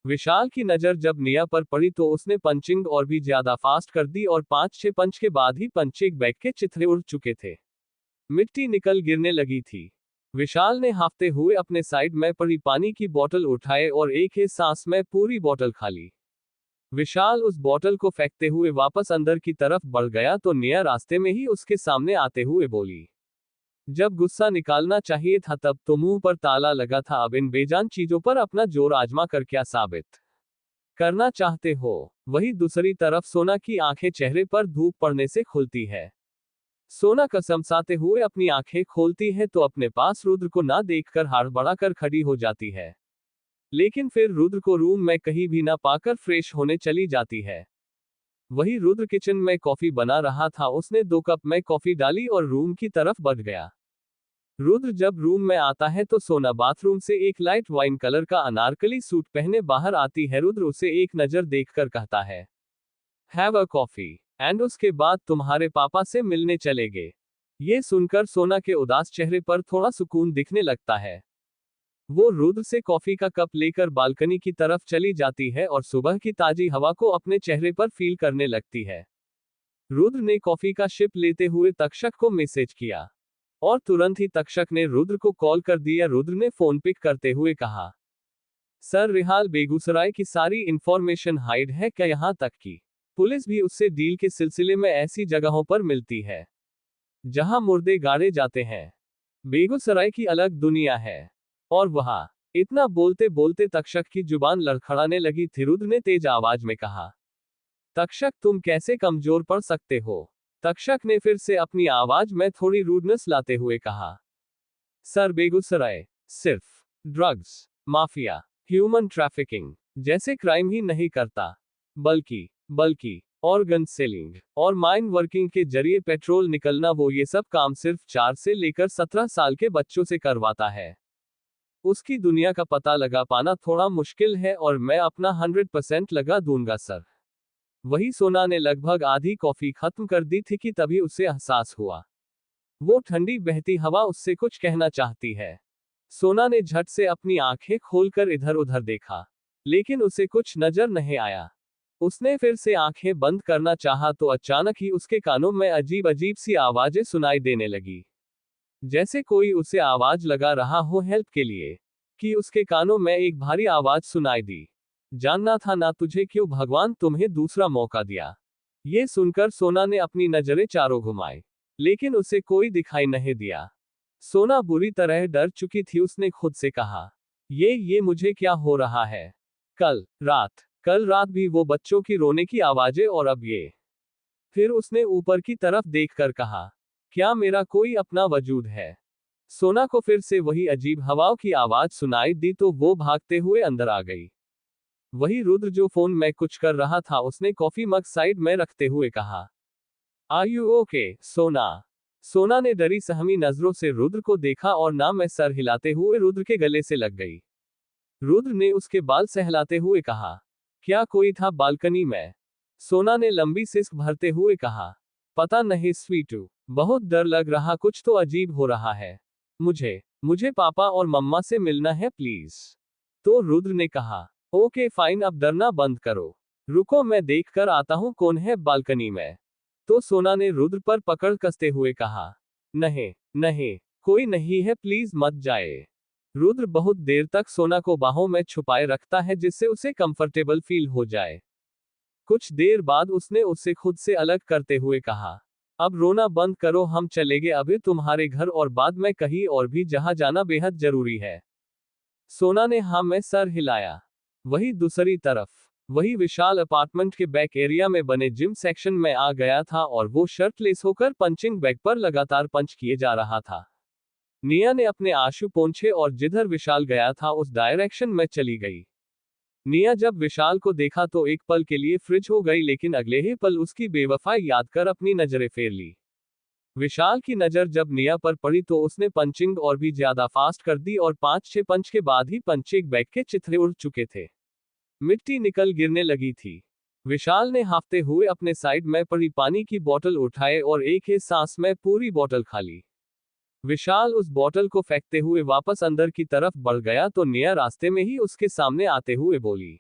विशाल की नजर जब निया पर पड़ी तो उसने पंचिंग और भी ज्यादा फास्ट कर दी और 5-6 पंच के बाद ही पंचिंग बैग के चिथड़े उड़ चुके थे। मिट्टी निकल गिरने लगी थी। विशाल ने हाफते हुए अपने साइड में पड़ी पानी की बोतल उठाए और एक ही सांस में पूरी बोतल खा ली। विशाल उस बोतल को फेंकते हुए वापस अंदर की तरफ बढ़ गया तो निया रास्ते में ही उसके सामने आते हुए बोली, जब गुस्सा निकालना चाहिए था तब तो मुंह पर ताला लगा था, अब इन बेजान चीजों पर अपना जोर आजमा कर क्या साबित करना चाहते हो? वही दूसरी तरफ सोना की आंखें चेहरे पर धूप पड़ने से खुलती है। सोना कसमसाते हुए अपनी आंखें खोलती है तो अपने पास रुद्र को ना देखकर हड़बड़ा कर खड़ी हो जाती है। लेकिन फिर रुद्र को रूम में कहीं भी ना पाकर फ्रेश होने चली जाती है। वही रुद्र किचन में कॉफी बना रहा था। उसने 2 कप में कॉफी डाली और रूम की तरफ बढ़ गया। रुद्र जब रूम में आता है तो सोना बाथरूम से एक लाइट वाइन कलर का अनारकली सूट पहने बाहर आती है। रुद्र उसे एक नजर देखकर कहता है, हैव अ कॉफी एंड उसके बाद तुम्हारे पापा से मिलने चलेंगे। ये सुनकर सोना के उदास चेहरे पर थोड़ा सुकून दिखने लगता है। वो रुद्र से कॉफी का कप लेकर बालकनी की तरफ चली जाती है और सुबह की ताजी हवा को अपने चेहरे पर फील करने लगती है। रुद्र ने कॉफी का शिप लेते हुए तक्षक को मैसेज किया और तुरंत ही तक्षक ने रुद्र को कॉल कर दिया। रुद्र ने फोन पिक करते हुए कहा, सर रिहाल बेगूसराय की सारी इंफॉर्मेशन हाइड है क्या, यहां तक कि पुलिस भी उससे डील के सिलसिले में ऐसी जगहों पर मिलती है जहां मुर्दे गाड़े जाते हैं। बेगूसराय की अलग दुनिया है और वहां। इतना बोलते बोलते तक्षक की जुबान लड़खड़ाने लगी थी। रुद्र ने तेज आवाज में कहा, तक्षक तुम कैसे कमजोर पड़ सकते हो? तक्षक ने फिर से अपनी आवाज में थोड़ी रूडनेस लाते हुए कहा, सर बेगूसराय सिर्फ ड्रग्स माफिया, ह्यूमन ट्रैफिकिंग जैसे क्राइम ही नहीं करता, बल्कि ऑर्गन सेलिंग और माइन वर्किंग के जरिए पेट्रोल निकलना, वो ये सब काम सिर्फ 4 से लेकर 17 साल के बच्चों से करवाता है। उसकी दुनिया का पता लगा पाना थोड़ा मुश्किल है और मैं अपना 100% लगा दूंगा सर। वही सोना ने लगभग आधी कॉफी खत्म कर दी थी कि तभी उसे एहसास हुआ वो ठंडी बहती हवा उससे कुछ कहना चाहती है। सोना ने झट से अपनी आंखें खोलकर इधर उधर देखा। लेकिन उसे कुछ नजर नहीं आया। उसने फिर से आंखें बंद करना चाहा तो अचानक ही उसके कानों में अजीब अजीब सी आवाजें सुनाई देने लगी, जैसे कोई उसे आवाज लगा रहा हो हेल्प के लिए। कि उसके कानों में एक भारी आवाज सुनाई दी, जानना था ना तुझे, क्यों भगवान तुम्हें दूसरा मौका दिया। ये सुनकर सोना ने अपनी नजरें चारों घुमाई, लेकिन उसे कोई दिखाई नहीं दिया। सोना बुरी तरह डर चुकी थी। उसने खुद से कहा, ये मुझे क्या हो रहा है। कल रात भी वो बच्चों की रोने की आवाजें, और अब ये। फिर उसने ऊपर की तरफ देखकर कहा, क्या मेरा कोई अपना वजूद है। सोना को फिर से वही अजीब हवाओं की आवाज सुनाई दी तो वो भागते हुए अंदर आ गई। वही रुद्र जो फोन में कुछ कर रहा था। उसने कॉफी मग साइड में रखते हुए कहा, आर यू ओके सोना। सोना ने डरी सहमी नजरों से रुद्र को देखा और ना में सर हिलाते हुए रुद्र के गले से लग गई। रुद्र ने उसके बाल सहलाते हुए कहा, क्या कोई था बालकनी में। सोना ने लंबी सिसक भरते हुए कहा, पता नहीं स्वीटू, बहुत डर लग रहा, कुछ तो अजीब हो रहा है। मुझे पापा और मम्मा से मिलना है प्लीज। तो रुद्र ने कहा, ओके फाइन, अब डरना बंद करो। रुको मैं देख कर आता हूं कौन है बालकनी में। तो सोना ने रुद्र पर पकड़ कसते हुए कहा, नहीं, कोई नहीं है, प्लीज मत जाए। रुद्र बहुत देर तक सोना को बाहों में छुपाए रखता है जिससे उसे कंफर्टेबल फील हो जाए। कुछ देर बाद उसने उसे खुद से अलग करते हुए कहा, अब रोना बंद करो, हम चलेंगे अभी तुम्हारे घर और बाद में कहीं और भी जहां जाना बेहद जरूरी है। सोना ने हाँ में सर हिलाया। वही दूसरी तरफ वही विशाल अपार्टमेंट के बैक एरिया में बने जिम सेक्शन में आ गया था और वो शर्टलेस होकर पंचिंग बैग पर लगातार पंच किए जा रहा था। निया ने अपने आंसू पोंछे और जिधर विशाल गया था उस डायरेक्शन में चली गई। निया जब विशाल को देखा तो एक पल के लिए फ्रिज हो गई, लेकिन अगले ही पल उसकी बेवफाई याद कर अपनी नजरें फेर ली। विशाल की नजर जब निया पर पड़ी तो उसने पंचिंग और भी ज्यादा फास्ट कर दी और 5-6 पंच के बाद ही पंचिंग बैग के चिथड़े उड़ चुके थे। मिट्टी निकल गिरने लगी थी। विशाल ने हाफते हुए अपने साइड में पड़ी पानी की बोतल उठाए और एक ही सांस में पूरी बोतल खा ली। विशाल उस बोतल को फेंकते हुए वापस अंदर की तरफ बढ़ गया तो निया रास्ते में ही उसके सामने आते हुए बोली,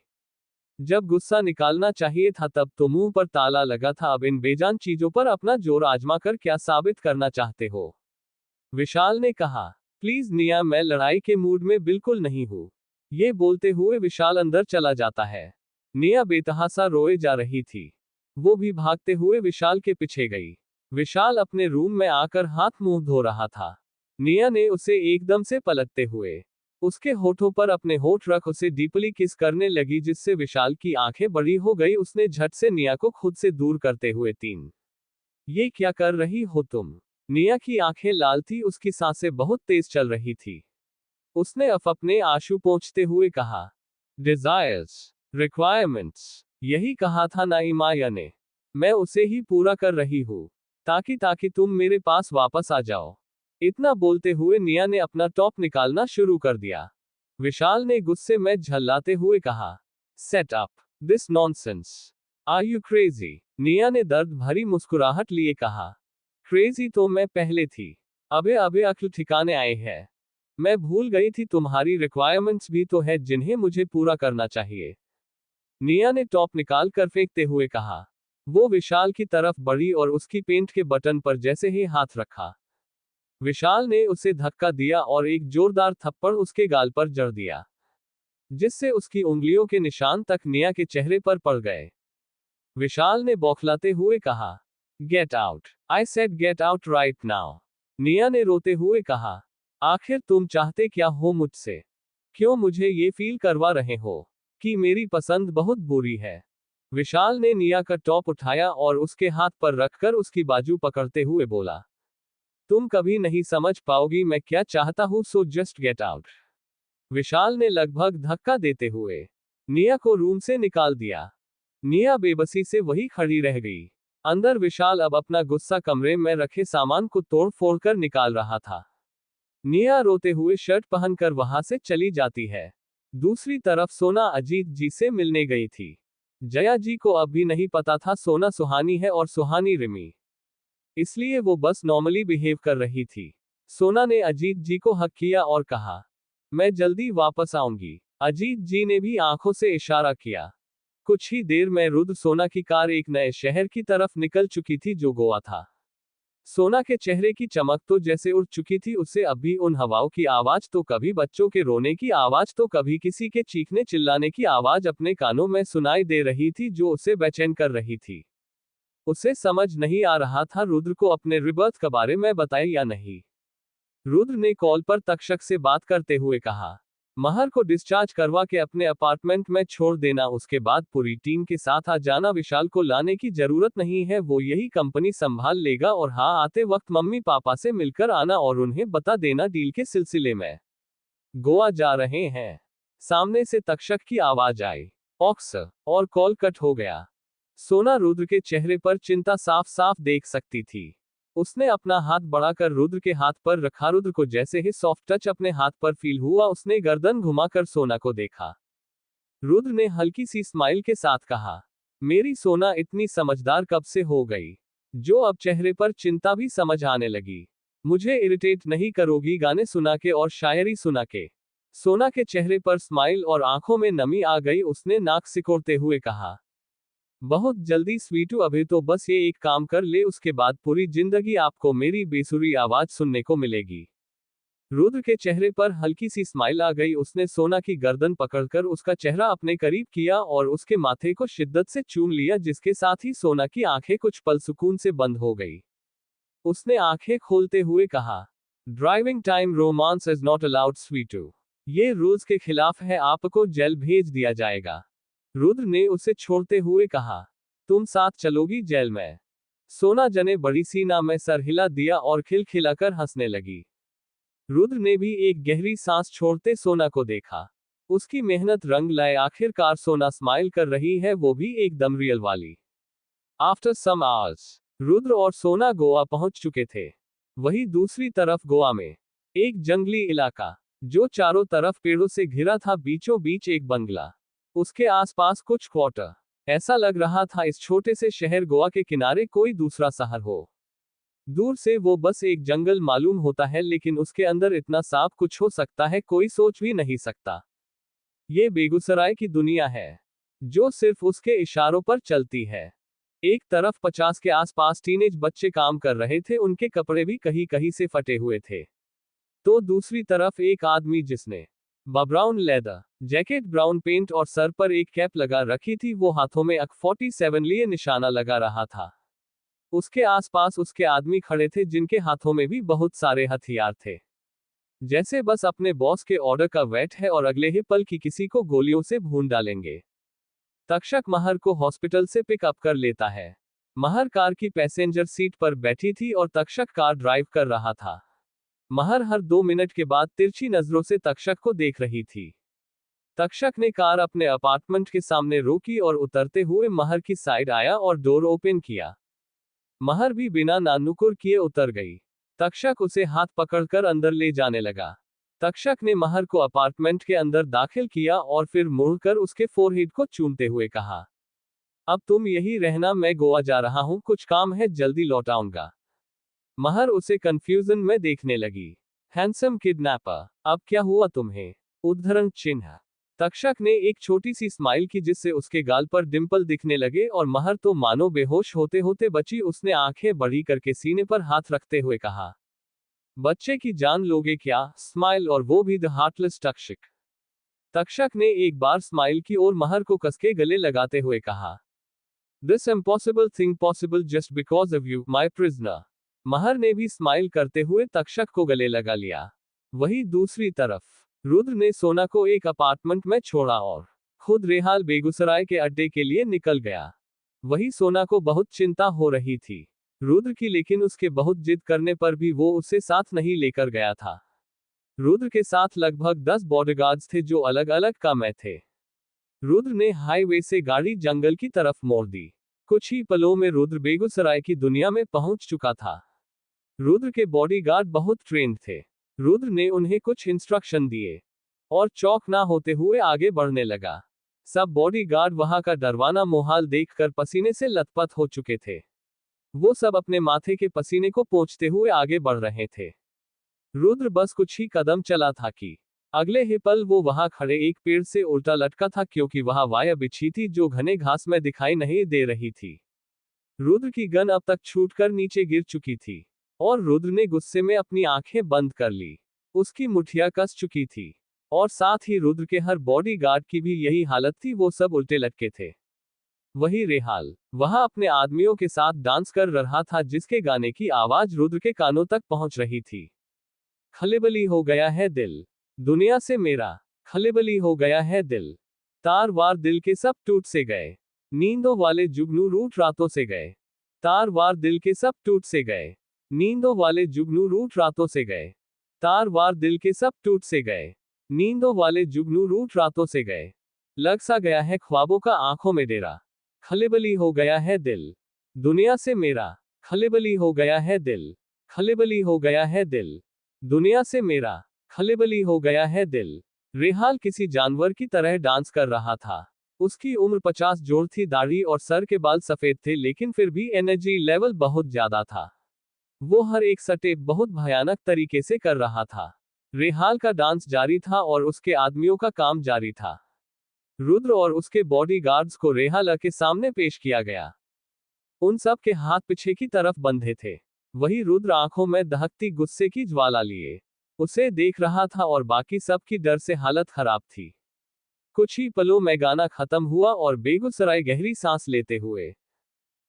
जब गुस्सा निकालना चाहिए था तब तो मुंह पर ताला लगा था, अब इन बेजान चीजों पर अपना जोर आजमा कर क्या साबित करना चाहते हो। विशाल ने कहा, प्लीज निया, मैं लड़ाई के मूड में बिल्कुल नहीं हूं। ये बोलते हुए विशाल अंदर चला जाता है। निया बेतहासा रोए जा रही थी। वो भी भागते हुए विशाल के पीछे गई। विशाल अपने रूम में आकर हाथ मुंह धो रहा था। निया ने उसे एकदम से पलटते हुए उसके होठों पर अपने होठ रख उसे डीपली किस करने लगी, जिससे विशाल की आंखें बड़ी हो गई। उसने झट से निया को खुद से दूर करते हुए ये क्या कर रही हो तुम। निया की आंखें लाल थी, उसकी सांसें बहुत तेज चल रही थी। उसने अपने आंसू पोंछते हुए कहा, डिजायर्स, रिक्वायरमेंट्स, यही कहा था ना इमाया ने, मैं उसे ही पूरा कर रही हूं ताकि तुम मेरे पास वापस आ जाओ। इतना बोलते हुए निया ने अपना टॉप निकालना शुरू कर दिया। विशाल ने गुस्से में झल्लाते हुए कहा, set up this nonsense, are you crazy. निया ने दर्द भरी मुस्कुराहट लिए कहा, क्रेजी तो मैं पहले थी, अबे अक्ल ठिकाने आए हैं। मैं भूल गई थी तुम्हारी रिक्वायरमेंट्स भी तो है जिन्हें मुझे पूरा करना चाहिए। निया ने टॉप निकाल कर फेंकते हुए कहा। वो विशाल की तरफ बढ़ी और उसकी पेंट के बटन पर जैसे ही हाथ रखा, विशाल ने उसे धक्का दिया और एक जोरदार थप्पड़ उसके गाल पर जड़ दिया, जिससे उसकी उंगलियों के निशान तक निया के चेहरे पर पड़ गए। विशाल ने बौखलाते हुए कहा, get out, I said get out right now. निया ने रोते हुए कहा, आखिर तुम चाहते क्या हो मुझसे। क्यों मुझे ये फील करवा रहे हो कि मेरी पसंद बहुत बुरी है। विशाल ने निया का टॉप उठाया और उसके हाथ पर रखकर उसकी बाजू पकड़ते हुए बोला, तुम कभी नहीं समझ पाओगी मैं क्या चाहता हूं, सो जस्ट गेट आउट। विशाल ने लगभग धक्का देते हुए निया को रूम से निकाल दिया। निया बेबसी से वही खड़ी रह गई। अंदर विशाल अब अपना गुस्सा कमरे में रखे सामान को तोड़ फोड़ कर निकाल रहा था। निया रोते हुए शर्ट पहनकर वहां से चली जाती है। दूसरी तरफ सोना अजीत जी से मिलने गई थी। जया जी को अब भी नहीं पता था सोना सुहानी है और सुहानी रिमी, इसलिए वो बस नॉर्मली बिहेव कर रही थी। सोना ने अजीत जी को हक किया और कहा, मैं जल्दी वापस आऊंगी, अजीत जी ने भी आंखों से इशारा किया। कुछ ही देर में रुद्र सोना की कार एक नए शहर की तरफ निकल चुकी थी जो गोवा था। सोना के चेहरे की चमक तो जैसे उड़ चुकी थी, उसे अब भी उन हवाओं की आवाज, तो कभी बच्चों के रोने की आवाज, तो कभी किसी के चीखने चिल्लाने की आवाज अपने कानों में सुनाई दे रही थी जो उसे बेचैन कर रही थी। उसे समझ नहीं आ रहा था रुद्र को अपने रिबर्थ के बारे में बताए या नहीं। रुद्र ने कॉल पर तक्षक से बात करते हुए कहा, महर को डिस्चार्ज करवा के अपने अपार्टमेंट में छोड़ देना, उसके बाद पूरी टीम के साथ आ जाना, विशाल को लाने की जरूरत नहीं है, वो यही कंपनी संभाल लेगा, और हाँ, आते वक्त मम्मी पापा से मिलकर आना और उन्हें बता देना डील के सिलसिले में गोवा जा रहे हैं। सामने से तक्षक की आवाज आई, ऑक्स, और कॉल कट हो गया। सोना रुद्र के चेहरे पर चिंता साफ साफ देख सकती थी। उसने अपना हाथ बढ़ाकर रुद्र के हाथ पर रखा। रुद्र को जैसे ही सॉफ्ट टच अपने हाथ पर फील हुआ, उसने गर्दन घुमाकर सोना को देखा। रुद्र ने हल्की सी स्माइल के साथ कहा, मेरी सोना इतनी समझदार कब से हो गई, जो अब चेहरे पर चिंता भी समझ आने लगी। मुझे इरिटेट नहीं करोगी गाने सुना के और शायरी सुना के? सोना के चेहरे पर स्माइल और आंखों में नमी आ गई। उसने नाक सिकोड़ते हुए कहा, बहुत जल्दी स्वीटू, अभी तो बस ये एक काम कर ले, उसके बाद पूरी जिंदगी आपको मेरी बेसुरी आवाज सुनने को मिलेगी। रुद्र के चेहरे पर हल्की सी स्माइल आ गई। उसने सोना की गर्दन पकड़कर उसका चेहरा अपने करीब किया और उसके माथे को शिद्दत से चूम लिया, जिसके साथ ही सोना की आंखें कुछ पल सुकून से बंद हो गई। उसने आंखें खोलते हुए कहा, driving time romance is not allowed sweetu, ये रूल्स के खिलाफ है, आपको जेल भेज दिया जाएगा। रुद्र ने उसे छोड़ते हुए कहा, तुम साथ चलोगी जेल में? सोना जने बड़ी सीना में सर हिला दिया और खिलखिलाकर हंसने लगी। रुद्र ने भी एक गहरी सांस छोड़ते सोना को देखा। उसकी मेहनत रंग लाए, आखिरकार सोना स्माइल कर रही है, वो भी एकदम रियल वाली। आफ्टर सम आवर्स रुद्र और सोना गोवा पहुंच चुके थे। वही दूसरी तरफ गोवा में एक जंगली इलाका जो चारों तरफ पेड़ों से घिरा था, बीचों बीच एक बंगला, उसके आसपास कुछ क्वार्टर। ऐसा लग रहा था इस छोटे से शहर गोवा के किनारे कोई दूसरा शहर हो। दूर से वो बस एक जंगल मालूम होता है, लेकिन उसके अंदर इतना साफ कुछ हो सकता है, कोई सोच भी नहीं सकता। ये बेगूसराय की दुनिया है जो सिर्फ उसके इशारों पर चलती है। एक तरफ 50 के आसपास टीनेज बच्चे काम कर रहे थे, उनके कपड़े भी कहीं कहीं से फटे हुए थे। तो दूसरी तरफ एक आदमी जिसने brown leather jacket, brown pant और सर पर एक कैप लगा रखी थी, वो हाथों में AK-47 लिए निशाना लगा रहा था। उसके आसपास उसके आदमी खड़े थे जिनके हाथों में भी बहुत सारे हथियार थे, जैसे बस अपने बॉस के ऑर्डर का वेट है और अगले ही पल की किसी को गोलियों से भून डालेंगे। तक्षक महर को हॉस्पिटल से पिकअप कर लेता है। महर कार की पैसेंजर सीट पर बैठी थी और तक्षक कार ड्राइव कर रहा था। महर हर 2 मिनट के बाद तिरछी नजरों से तक्षक को देख रही थी। तक्षक ने कार अपने अपार्टमेंट के सामने रोकी और उतरते हुए महर की साइड आया और डोर ओपन किया। महर भी बिना नानुकुर किए उतर गई। तक्षक उसे हाथ पकड़कर अंदर ले जाने लगा। तक्षक ने महर को अपार्टमेंट के अंदर दाखिल किया और फिर मुड़कर उसके फोरहेड को चूमते हुए कहा, अब तुम यही रहना, मैं गोवा जा रहा हूं, कुछ काम है, जल्दी लौट आऊंगा। महर उसे कंफ्यूजन में देखने लगी। हैंडसम किडनैपर, अब क्या हुआ तुम्हें? उद्धरण चिन्ह। तक्षक ने एक छोटी सी स्माइल की जिससे उसके गाल पर डिंपल दिखने लगे और महर तो मानो बेहोश होते होते बची। उसने आंखें बड़ी करके सीने पर हाथ रखते हुए कहा, बच्चे की जान लोगे क्या? स्माइल, और वो भी द हार्टलेस तक्षक। तक्षक ने एक बार स्माइल की और महर को कसके गले लगाते हुए कहा, this impossible thing possible just because of you my prisoner. Mehar ने भी स्माइल करते हुए तक्षक को गले लगा लिया। वही दूसरी तरफ रुद्र ने सोना को एक अपार्टमेंट में छोड़ा और खुद रेहाल बेगूसराय के अड्डे के लिए निकल गया। वही सोना को बहुत चिंता हो रही थी रुद्र की, लेकिन उसके बहुत जिद करने पर भी वो उसे साथ नहीं लेकर गया था। रुद्र के साथ लगभग 10 बॉडीगार्ड्स थे जो अलग अलग काम में थे। रुद्र ने हाईवे से गाड़ी जंगल की तरफ मोड़ दी। कुछ ही पलों में रुद्र बेगूसराय की दुनिया में पहुंच चुका था। रुद्र के बॉडीगार्ड बहुत ट्रेंड थे। रुद्र ने उन्हें कुछ इंस्ट्रक्शन दिए और चौक ना होते हुए आगे बढ़ने लगा। सब बॉडीगार्ड वहां का डरवाना माहौल देखकर पसीने से लथपथ हो चुके थे। वो सब अपने माथे के पसीने को पोंछते हुए आगे बढ़ रहे थे। रुद्र बस कुछ ही कदम चला था कि अगले ही पल वो वहां खड़े एक पेड़ से उल्टा लटका था, क्योंकि वहां वाया बिछी थी जो घने घास में दिखाई नहीं दे रही थी। रुद्र की गन अब तक छूटकर नीचे गिर चुकी थी और रुद्र ने गुस्से में अपनी आंखें बंद कर ली। उसकी मुठ्ठियां कस चुकी थी और साथ ही रुद्र के हर बॉडीगार्ड की भी यही हालत थी, वो सब उल्टे लटके थे। वही रेहाल वहां अपने आदमियों के साथ डांस कर रहा था, जिसके गाने की आवाज रुद्र के कानों तक पहुंच रही थी। खलेबली हो गया है दिल दुनिया से मेरा, खलेबली हो गया है दिल, तार वार दिल के सब टूट से गए, नींदों वाले जुगनू रूठ रातों से गए, तार वार दिल के सब टूट से गए, नींदों वाले जुगनू रूठ रातों से गए, तार वार दिल के सब टूट से गए, नींदों वाले जुगनू रूठ रातों से गए। लग सा गया है ख्वाबों का आंखों में डेरा, खलेबली हो गया है दिल दुनिया से मेरा, खलेबली हो गया है दिल, खलेबली हो गया है दिल दुनिया से मेरा, खलेबली हो गया है दिल। रेहाल किसी जानवर की तरह डांस कर रहा था। उसकी उम्र 50 जोड़ थी, दाढ़ी और सर के बाल सफेद थे, लेकिन फिर भी एनर्जी लेवल बहुत ज्यादा था। वो हर एक स्टेप बहुत भयानक तरीके से कर रहा था। रेहाल का डांस जारी था और उसके आदमियों का काम जारी था। रुद्र और उसके बॉडीगार्ड्स को रेहाल के सामने पेश किया गया। उन सब के हाथ पीछे की तरफ बंधे थे। वही रुद्र आंखों में दहकती गुस्से की ज्वाला लिए उसे देख रहा था और बाकी सब की डर से हालत खराब थी। कुछ ही पलों में गाना खत्म हुआ और बेगूसराय गहरी सांस लेते हुए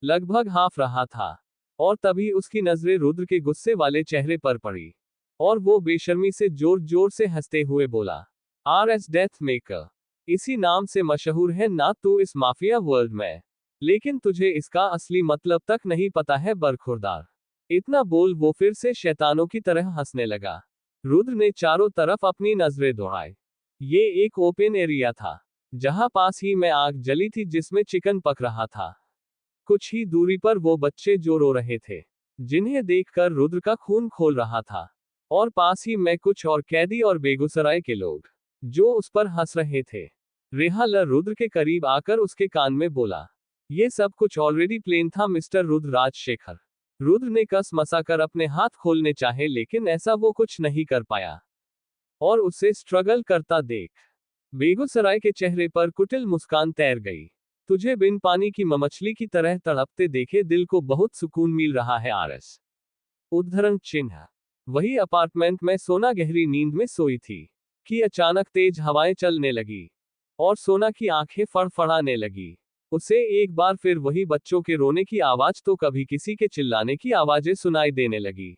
लगभग हाफ रहा था, और तभी उसकी नजरें रुद्र के गुस्से वाले चेहरे पर पड़ी और वो बेशर्मी से जोर जोर से हंसते हुए बोला, RS डेथ मेकर, इसी नाम से मशहूर है ना तू इस माफिया वर्ल्ड में, लेकिन तुझे इसका असली मतलब तक नहीं पता है बरखुरदार। इतना बोल वो फिर से शैतानों की तरह हंसने लगा। रुद्र ने चारों तरफ अपनी नजरें दौड़ाई। ये एक ओपन एरिया था, जहां पास ही में आग जली थी जिसमें चिकन पक रहा था। कुछ ही दूरी पर वो बच्चे जो रो रहे थे, जिन्हें देखकर रुद्र का खून खोल रहा था, और पास ही में कुछ और कैदी और बेगूसराय के लोग जो उस पर हंस रहे थे। रेहाल रुद्र के करीब आकर उसके कान में बोला, ये सब कुछ ऑलरेडी प्लेन था मिस्टर रुद्र राजशेखर। रुद्र ने कस मसाकर अपने हाथ खोलने चाहे, लेकिन ऐसा वो कुछ नहीं कर पाया, और उसे स्ट्रगल करता देख बेगूसराय के चेहरे पर कुटिल मुस्कान तैर गई। तुझे बिन पानी की मछली की तरह तड़पते देखे दिल को बहुत सुकून मिल रहा है RS। उद्धरण चिन्ह। वही अपार्टमेंट में सोना गहरी नींद में सोई थी कि अचानक तेज हवाएं चलने लगी और सोना की आंखें फड़फड़ाने लगी। उसे एक बार फिर वही बच्चों के रोने की आवाज तो कभी किसी के चिल्लाने की आवाजें सुनाई देने लगी।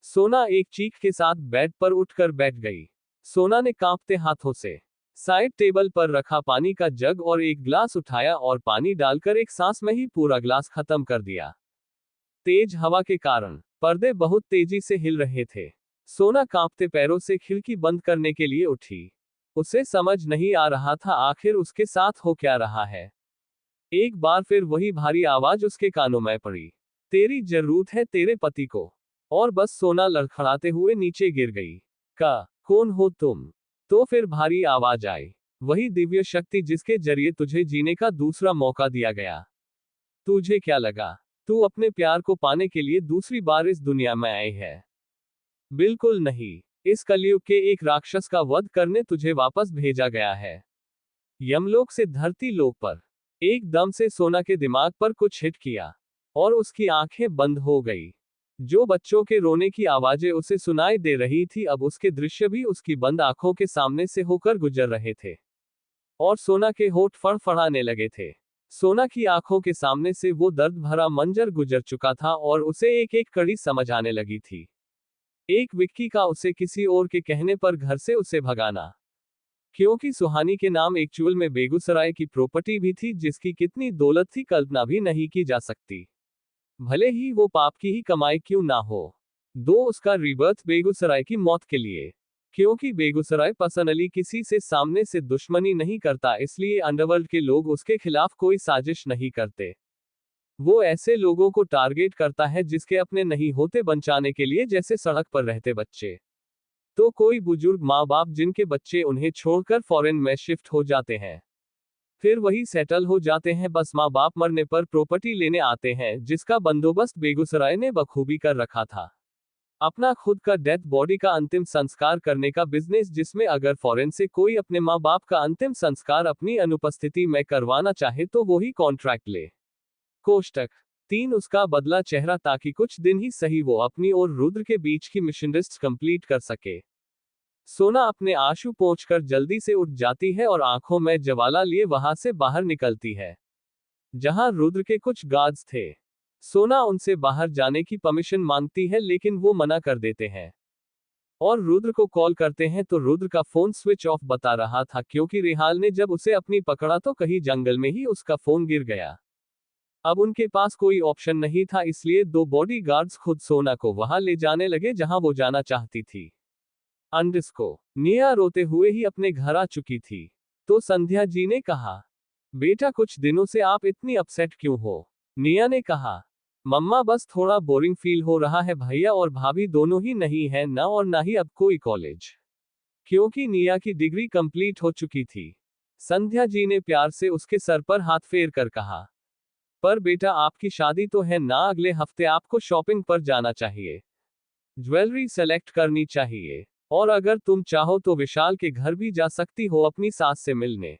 सोना एक चीख के साथ बेड पर उठकर बैठ गई। सोना ने कांपते हाथों से साइड टेबल पर रखा पानी का जग और एक ग्लास उठाया और पानी डालकर एक सांस में ही पूरा ग्लास खत्म कर दिया। तेज हवा के कारण पर्दे बहुत तेजी से हिल रहे थे। सोना कांपते पैरों से खिड़की बंद करने के लिए उठी। उसे समझ नहीं आ रहा था आखिर उसके साथ हो क्या रहा है। एक बार फिर वही भारी आवाज उसके कानों में पड़ी, तेरी जरूरत है तेरे पति को। और बस सोना लड़खड़ाते हुए नीचे गिर गई। कौन हो तुम? तो फिर भारी आवाज आई, वही दिव्य शक्ति जिसके जरिए तुझे जीने का दूसरा मौका दिया गया। तुझे क्या लगा तू अपने प्यार को पाने के लिए दूसरी बार इस दुनिया में आई है? बिल्कुल नहीं। इस कलयुग के एक राक्षस का वध करने तुझे वापस भेजा गया है, यमलोक से धरती लोक पर। एकदम से सोना के दिमाग पर कुछ हिट किया और उसकी आंखें बंद हो गई। जो बच्चों के रोने की आवाजें उसे सुनाई दे रही थी, अब उसके दृश्य भी उसकी बंद आंखों के सामने से होकर गुजर रहे थे और सोना के होठ फड़फड़ाने लगे थे। सोना की आंखों के सामने से वो दर्द भरा मंजर गुजर चुका था और उसे एक एक कड़ी समझ आने लगी थी। एक विक्की का उसे किसी और के कहने पर घर से उसे भगाना, क्योंकि सुहानी के नाम एक्चुअल में बेगूसराय की प्रॉपर्टी भी थी जिसकी कितनी दौलत थी कल्पना भी नहीं की जा सकती, भले ही वो पाप की ही कमाई क्यों ना हो। उसका रिबर्थ बेगूसराय की मौत के लिए, क्योंकि बेगूसराय पर्सनली किसी से सामने से दुश्मनी नहीं करता, इसलिए अंडरवर्ल्ड के लोग उसके खिलाफ कोई साजिश नहीं करते। वो ऐसे लोगों को टारगेट करता है जिसके अपने नहीं होते बचाने के लिए, जैसे सड़क पर रहते बच्चे। तो कोई बुजुर्ग माँ बाप जिनके बच्चे उन्हें छोड़कर फॉरेन में शिफ्ट हो जाते हैं, फिर वही सेटल हो जाते हैं, बस माँ बाप मरने पर प्रॉपर्टी लेने आते हैं, जिसका बंदोबस्त बेगूसराय ने बखूबी कर रखा था। अपना खुद का डेड बॉडी का अंतिम संस्कार करने का बिजनेस, जिसमें अगर फॉरेन से कोई अपने माँ बाप का अंतिम संस्कार अपनी अनुपस्थिति में करवाना चाहे तो वो ही कॉन्ट्रैक्ट ले। कोष्टक 3 उसका बदला चेहरा, ताकि कुछ दिन ही सही वो अपनी और रुद्र के बीच की मिशन लिस्ट कंप्लीट कर सके। सोना अपने आंसू पोंछकर जल्दी से उठ जाती है और आंखों में ज्वाला लिए वहां से बाहर निकलती है। जहां रुद्र के कुछ गार्ड्स थे, सोना उनसे बाहर जाने की परमिशन मांगती है, लेकिन वो मना कर देते हैं और रुद्र को कॉल करते हैं तो रुद्र का फोन स्विच ऑफ बता रहा था, क्योंकि रेहाल ने जब उसे अपनी पकड़ा तो कहीं जंगल में ही उसका फोन गिर गया। अब उनके पास कोई ऑप्शन नहीं था, इसलिए 2 बॉडीगार्ड्स खुद सोना को वहां ले जाने लगे जहां वो जाना चाहती थी। अंडस्को निया रोते हुए ही अपने घर आ चुकी थी, तो संध्या जी ने कहा, बेटा कुछ दिनों से आप इतनी अपसेट क्यों हो? निया ने कहा, मम्मा बस थोड़ा बोरिंग फील हो रहा है, भैया और भाभी दोनों ही नहीं है ना, और ना ही अब कोई कॉलेज, क्योंकि निया की डिग्री कंप्लीट हो चुकी थी। संध्या जी ने प्यार से उसके सर पर हाथ फेर कर कहा, पर बेटा आपकी शादी तो है ना, अगले हफ्ते आपको शॉपिंग पर जाना चाहिए, ज्वेलरी सेलेक्ट करनी चाहिए, और अगर तुम चाहो तो विशाल के घर भी जा सकती हो अपनी सास से मिलने।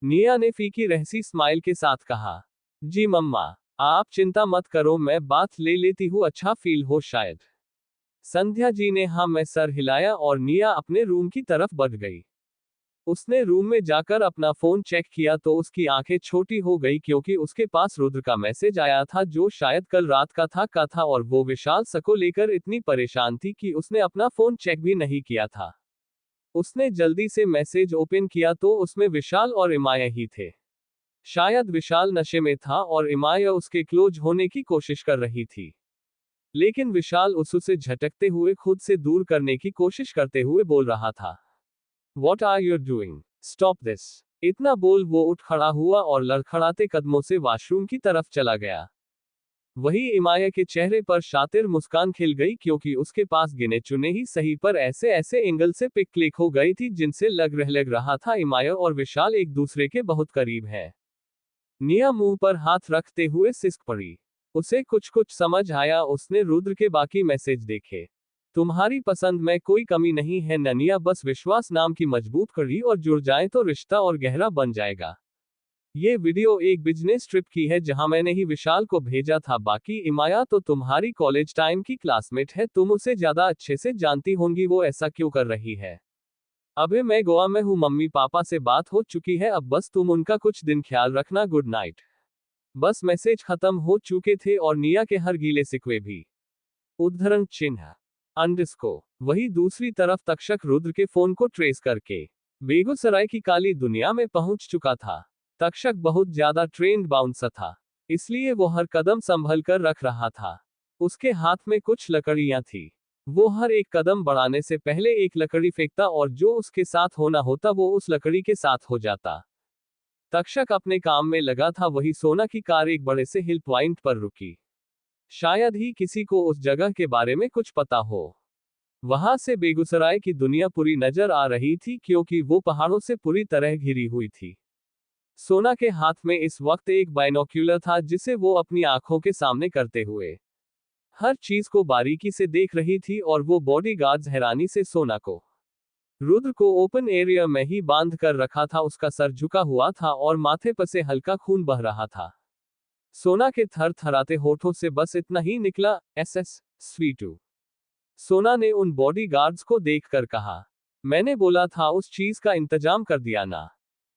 निया ने फीकी रहसी स्माइल के साथ कहा, जी मम्मा, आप चिंता मत करो, मैं बात ले लेती हूँ, अच्छा फील हो शायद। संध्या जी ने हाँ में सर हिलाया और निया अपने रूम की तरफ बढ़ गई। उसने रूम में जाकर अपना फोन चेक किया तो उसकी आंखें छोटी हो गई, क्योंकि उसके पास रुद्र का मैसेज आया था जो शायद कल रात का था और वो विशाल को लेकर इतनी परेशान थी कि उसने अपना फोन चेक भी नहीं किया था। उसने जल्दी से मैसेज ओपन किया तो उसमें विशाल और इमाया ही थे। शायद विशाल नशे में था और इमाया उसके क्लोज होने की कोशिश कर रही थी, लेकिन विशाल उसे झटकते हुए खुद से दूर करने की कोशिश करते हुए बोल रहा था, What are you doing? Stop this. इतना बोल वो उठ खड़ा हुआ और लड़खड़ाते कदमों से वॉशरूम की तरफ चला गया। वही इमाया के चेहरे पर शातिर मुस्कान खिल गई, क्योंकि उसके पास गिने चुने ही सही पर ऐसे ऐसे एंगल से पिक क्लिक हो गई थी जिनसे लग रहा था इमाया और विशाल एक दूसरे के बहुत करीब है। निया मुंह पर हाथ रखते हुए सिसक पड़ी। उसे कुछ कुछ समझ आया। उसने रुद्र के बाकी मैसेज देखे। तुम्हारी पसंद में कोई कमी नहीं है ननिया, बस विश्वास नाम की मजबूत कड़ी और जुड़ जाए तो रिश्ता और गहरा बन जाएगा। ये वीडियो एक बिजनेस ट्रिप की है जहां मैंने ही विशाल को भेजा था। बाकी इमाया तो तुम्हारी कॉलेज टाइम की क्लासमेट है, तुम उसे ज्यादा अच्छे से जानती होंगी वो ऐसा क्यों कर रही है। अभी मैं गोवा में हूँ, मम्मी पापा से बात हो चुकी है, अब बस तुम उनका कुछ दिन ख्याल रखना, गुड नाइट। बस मैसेज खत्म हो चुके थे और निया के हर गीले सिकवे भी। उद्धरण चिन्ह अंडस्को। वही दूसरी तरफ तक्षक रुद्र के फोन को ट्रेस करके बेगूसराय की काली दुनिया में पहुंच चुका था। तक्षक बहुत ज्यादा ट्रेंड बाउंसर था, इसलिए वो हर कदम संभल कर रख रहा था। उसके हाथ में कुछ लकड़ियां थी, वो हर एक कदम बढ़ाने से पहले एक लकड़ी फेंकता और जो उसके साथ होना होता वो उस लकड़ी के साथ हो जाता। तक्षक अपने काम में लगा था। वही सोना की कार एक बड़े से हिल पॉइंट पर रुकी। शायद ही किसी को उस जगह के बारे में कुछ पता हो। वहां से बेगूसराय की दुनिया पूरी नजर आ रही थी, क्योंकि वो पहाड़ों से पूरी तरह घिरी हुई थी। सोना के हाथ में इस वक्त एक बाइनोक्यूलर था, जिसे वो अपनी आंखों के सामने करते हुए हर चीज को बारीकी से देख रही थी, और वो बॉडीगार्ड्स हैरानी से सोना को रुद्र को ओपन एरिया में ही बांध कर रखा था। उसका सर झुका हुआ था और माथे पर से हल्का खून बह रहा था। सोना के थर थराते होठों से बस इतना ही निकला, एसएस स्वीटू। सोना ने उन बॉडीगार्ड्स को देखकर कहा, मैंने बोला था उस चीज का इंतजाम कर दिया ना।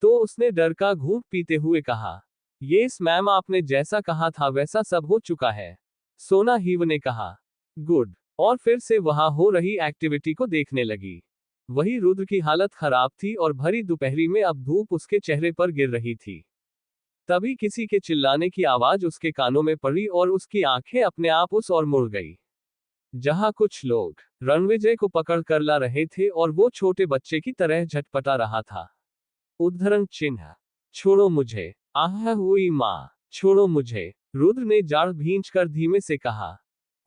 तो उसने डर का घूंट पीते हुए कहा, यस मैम, आपने जैसा कहा था वैसा सब हो चुका है। सोना हीव ने कहा, गुड, और फिर से वहां हो रही एक्टिविटी को देखने लगी। वही रुद्र की हालत खराब थी और भरी दोपहरी में अब धूप उसके चेहरे पर गिर रही थी। तभी किसी के चिल्लाने की आवाज उसके कानों में पड़ी और उसकी आंखें अपने आप उस ओर मुड़ गई, जहां कुछ लोग रणविजय को पकड़ कर ला रहे थे और वो छोटे बच्चे की तरह झटपटा रहा था। उद्धरण चिन्ह छोड़ो मुझे, आह हुई माँ, छोड़ो मुझे, रुद्र ने जाड़ भींच कर धीमे से कहा।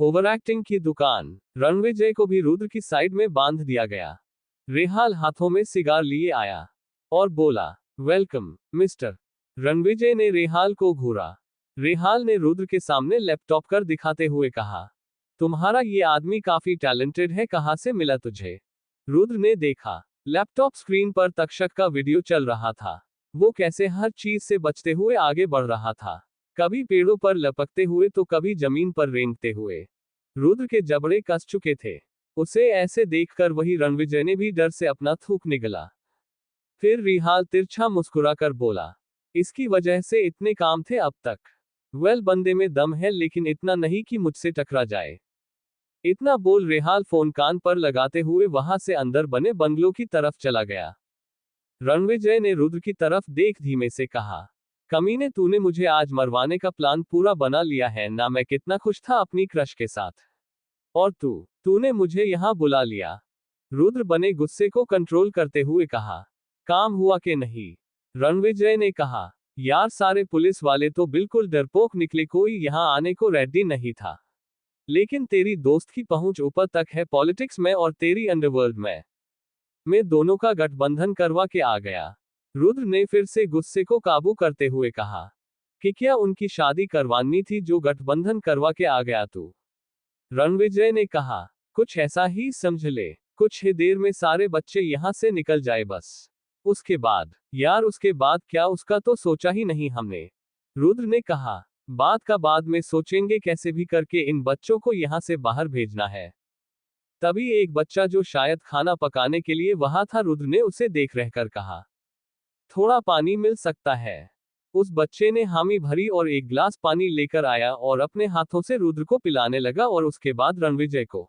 ओवर एक्टिंग की दुकान। रणविजय को भी रुद्र की साइड में बांध दिया गया। रेहाल हाथों में सिगार लिए आया और बोला, वेलकम मिस्टर। रणविजय ने रेहाल को घूरा। रेहाल ने रुद्र के सामने लैपटॉप कर दिखाते हुए कहा, तुम्हारा ये आदमी काफी टैलेंटेड है, कहाँ से मिला तुझे? रुद्र ने देखा। लैपटॉप स्क्रीन पर तक्षक का वीडियो चल रहा था। वो कैसे हर चीज से बचते हुए आगे बढ़ रहा था, कभी पेड़ों पर लपकते हुए तो कभी जमीन पर रेंगते हुए। रुद्र के जबड़े कस चुके थे। उसे ऐसे देखकर वही रणविजय ने भी डर से अपना थूक निगला। फिर रिहाल तिरछा मुस्कुराकर बोला, इसकी वजह से इतने काम थे अब तक। बंदे में दम है, लेकिन इतना नहीं कि मुझसे टकरा जाए। इतना बोल रेहाल फोन कान पर लगाते हुए वहां से अंदर बने बंगलों की तरफ चला गया। रणविजय ने रुद्र की तरफ देख धीमे से कहा, कमीने, तूने मुझे आज मरवाने का प्लान पूरा बना लिया है ना। मैं कितना खुश था अपनी क्रश के साथ, और तूने मुझे यहां बुला लिया। रुद्र बने गुस्से को कंट्रोल करते हुए कहा, काम हुआ कि नहीं? रणविजय ने कहा, यार सारे पुलिस वाले तो बिल्कुल डरपोक निकले, कोई यहां आने को रेडी नहीं था। लेकिन तेरी दोस्त की पहुंच ऊपर तक है पॉलिटिक्स में और तेरी अंडरवर्ल्ड में। मैं दोनों का गठबंधन करवा के आ गया। रुद्र ने फिर से गुस्से को काबू करते हुए कहा, कि क्या उनकी शादी करवानी थी जो गठबंधन करवा के आ गया तू? रणविजय ने कहा, कुछ ऐसा ही समझ ले। कुछ ही देर में सारे बच्चे यहां से निकल जाए बस। उसके बाद? यार उसके बाद क्या, उसका तो सोचा ही नहीं हमने। रुद्र ने कहा, बात का बाद में सोचेंगे, कैसे भी करके इन बच्चों को यहां से बाहर भेजना है। तभी एक बच्चा जो शायद खाना पकाने के लिए वहां था, रुद्र ने उसे देख रहकर कहा, थोड़ा पानी मिल सकता है? उस बच्चे ने हामी भरी और एक गिलास पानी लेकर आया और अपने हाथों से रुद्र को पिलाने लगा और उसके बाद रणविजय को।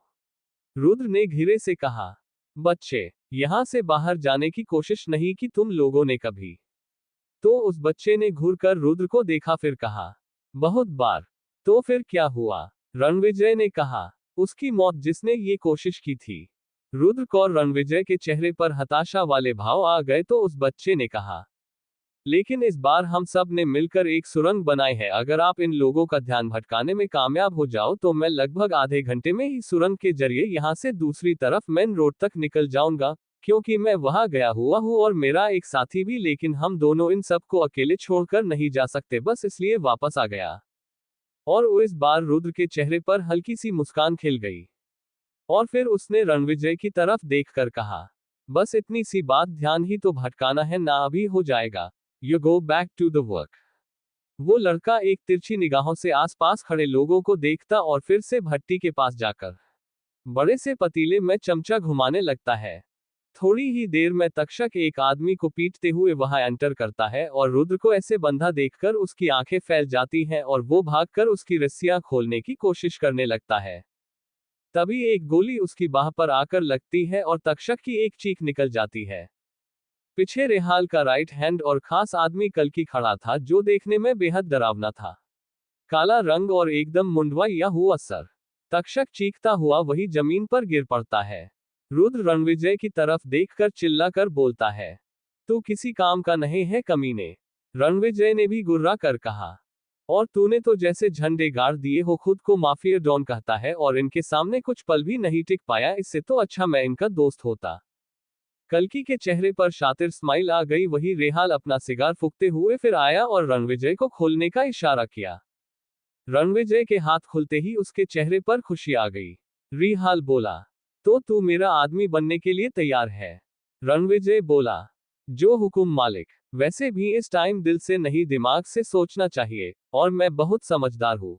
रुद्र ने धीरे से कहा, बच्चे, यहां से बाहर जाने की कोशिश नहीं की तुम लोगों ने कभी? तो उस बच्चे ने घूरकर रुद्र को देखा, फिर कहा, बहुत बार। तो फिर क्या हुआ? रणविजय ने कहा, उसकी मौत, जिसने ये कोशिश की थी। रुद्र को रणविजय के चेहरे पर हताशा वाले भाव आ गए तो उस बच्चे ने कहा, लेकिन इस बार हम सब ने मिलकर एक सुरंग बनाई है। अगर आप इन लोगों का ध्यान भटकाने में कामयाब हो जाओ तो मैं लगभग आधे घंटे में ही सुरंग के जरिए यहां से दूसरी तरफ मेन रोड तक निकल जाऊंगा, क्योंकि मैं वहां गया हुआ हूं और मेरा एक साथी भी, लेकिन हम दोनों इन सब को अकेले छोड़कर नहीं जा सकते, बस इसलिए वापस आ गया। और इस बार रुद्र के चेहरे पर हल्की सी मुस्कान खिल गई। और फिर उसने रणविजय की तरफ देखकर कहा, बस इतनी सी बात, ध्यान ही तो भटकाना है ना, अभी हो जाएगा। You go back to the work। वो लड़का एक तिरछी निगाहों से आसपास खड़े लोगों को देखता और फिर से भट्टी के पास जाकर बड़े से पतीले में चमचा घुमाने लगता है। थोड़ी ही देर में तक्षक एक आदमी को पीटते हुए वहां एंटर करता है और रुद्र को ऐसे बंधा देखकर उसकी आंखें फैल जाती हैं और वो भागकर उसकी रस्सियां खोलने की कोशिश करने लगता है। तभी एक गोली उसकी बाह पर आकर लगती है और तक्षक की एक चीख निकल जाती है। पीछे रेहाल का राइट हैंड और खास आदमी कल्कि खड़ा था, जो देखने में बेहद डरावना था। काला रंग और एकदम मुंडवाया हुआ सर। तक्षक चीखता हुआ वही जमीन पर गिर पड़ता है। रुद्र रणविजय की तरफ देखकर चिल्लाकर बोलता है, तू किसी काम का नहीं है कमीने। रणविजय ने भी गुर्रा कर कहा, और तूने तो जैसे झंडे गाड़ दिए हो, खुद को माफिया डॉन कहता है और इनके सामने कुछ पल भी नहीं टिक पाया। इससे तो अच्छा मैं इनका दोस्त होता। कल्कि के चेहरे पर शातिर स्माइल आ गई। वही रेहाल अपना सिगार फूंकते हुए फिर आया और रणविजय को खोलने का इशारा किया। रणविजय के हाथ खुलते ही उसके चेहरे पर खुशी आ गई। रेहाल बोला, तो तू मेरा आदमी बनने के लिए तैयार है? रणविजय बोला, जो हुकुम मालिक। वैसे भी इस टाइम दिल से नहीं दिमाग से सोचना चाहिए, और मैं बहुत समझदार हूँ।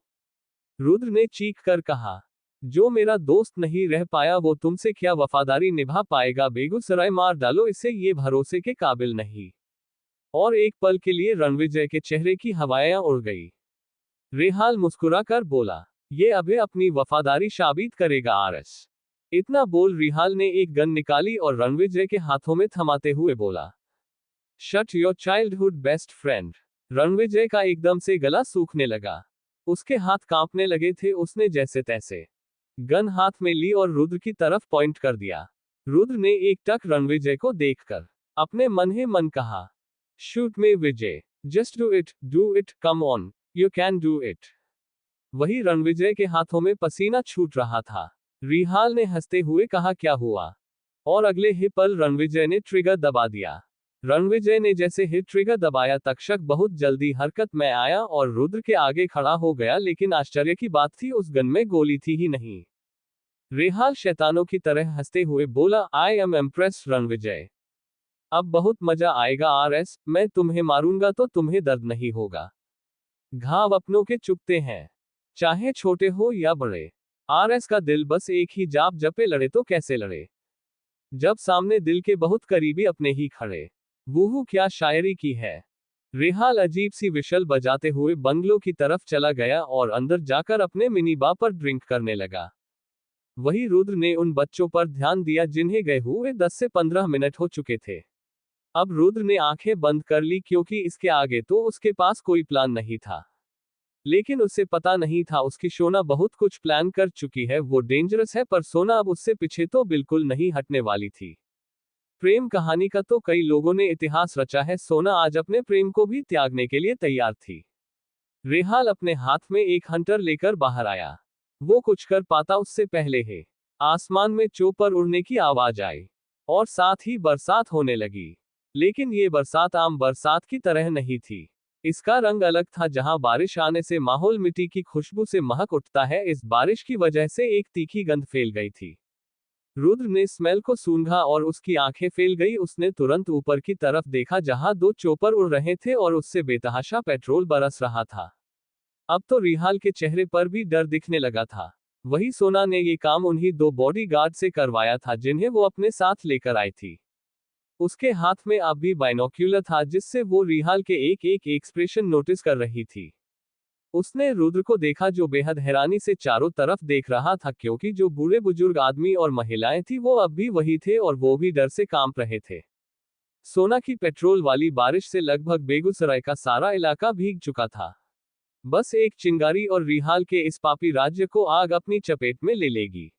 रुद्र ने चीख कर कहा, जो मेरा दोस्त नहीं रह पाया वो तुमसे क्या वफादारी निभा पाएगा? बेगूसराय मार डालो इसे, ये भरोसे के काबिल नहीं। और एक पल के लिए रणविजय के चेहरे की हवाएं उड़ गई। रेहाल मुस्कुराकर बोला, ये अभी अपनी वफादारी साबित करेगा आरएस। इतना बोल रेहाल ने एक गन निकाली और रणविजय के हाथों में थमाते हुए बोला, shut your childhood best friend. Ranvijay का एकदम से गला सूखने लगा। उसके हाथ कांपने लगे थे। उसने जैसे तैसे गन हाथ में ली और रुद्र की तरफ पॉइंट कर दिया। रुद्र ने एक टक रणविजय को देखकर अपने मन ही मन कहा, शूट में Vijay, just do it, come on, you can do it. वही रणविजय के हाथों में पसीना छूट रहा था। रेहाल ने हंसते हुए कहा, क्या हुआ? और अगले ही पल रणविजय ने ट्रिगर दबा दिया। रणविजय ने जैसे ही ट्रिगर दबाया तक्षक बहुत जल्दी हरकत में आया और रुद्र के आगे खड़ा हो गया, लेकिन आश्चर्य की बात थी उस गन में गोली थी ही नहीं। रेहाल शैतानों की तरह हंसते हुए बोला, आई एम इम्प्रेस्ड रणविजय। अब बहुत मजा आएगा आरएस, मैं तुम्हें मारूंगा तो तुम्हें दर्द नहीं होगा। घाव अपनों के चुभते हैं, चाहे छोटे हो या बड़े। आरएस का दिल बस एक ही जाप जपे, लड़े तो कैसे लड़े जब सामने दिल के बहुत करीबी अपने ही खड़े। वूहू क्या शायरी की है। रेहाल अजीब सी विशल बजाते हुए बंगलों की तरफ चला गया और अंदर जाकर अपने मिनी बार पर ड्रिंक करने लगा। वही रुद्र ने उन बच्चों पर ध्यान दिया जिन्हें गए हुए 10 से 15 मिनट हो चुके थे। अब रुद्र ने आंखें बंद कर ली क्योंकि इसके आगे तो उसके पास कोई प्लान नहीं था। लेकिन उसे पता नहीं था उसकी सोना बहुत कुछ प्लान कर चुकी है। वो डेंजरस है पर सोना अब उससे पीछे तो बिल्कुल नहीं हटने वाली थी। प्रेम कहानी का तो कई लोगों ने इतिहास रचा है, सोना आज अपने प्रेम को भी त्यागने के लिए तैयार थी। रेहाल अपने हाथ में एक हंटर लेकर बाहर आया। वो कुछ कर पाता उससे पहले ही आसमान में चोपर उड़ने की आवाज आई और साथ ही बरसात होने लगी। लेकिन ये बरसात आम बरसात की तरह नहीं थी। इसका रंग अलग था। जहां बारिश आने से माहौल मिट्टी की खुशबू से महक उठता है, इस बारिश की वजह से एक तीखी गंध फैल गई थी। रुद्र ने स्मेल को सूंघा और उसकी आंखें फैल गई। उसने तुरंत ऊपर की तरफ देखा जहां 2 चोपर उड़ रहे थे और उससे बेतहाशा पेट्रोल बरस रहा था। अब तो रिहाल के चेहरे पर भी डर दिखने लगा था। वही सोना ने ये काम उन्हीं 2 बॉडीगार्ड से करवाया था जिन्हें वो अपने साथ लेकर आई थी। उसके हाथ में अब भी बाइनोक्यूलर था जिससे वो रिहाल के एक एक एक्सप्रेशन नोटिस कर रही थी। उसने रुद्र को देखा जो बेहद हैरानी से चारों तरफ देख रहा था, क्योंकि जो बूढ़े बुजुर्ग आदमी और महिलाएं थी वो अब भी वही थे और वो भी डर से कांप रहे थे। सोना की पेट्रोल वाली बारिश से लगभग बेगूसराय का सारा इलाका भीग चुका था। बस एक चिंगारी और रिहाल के इस पापी राज्य को आग अपनी चपेट में ले लेगी।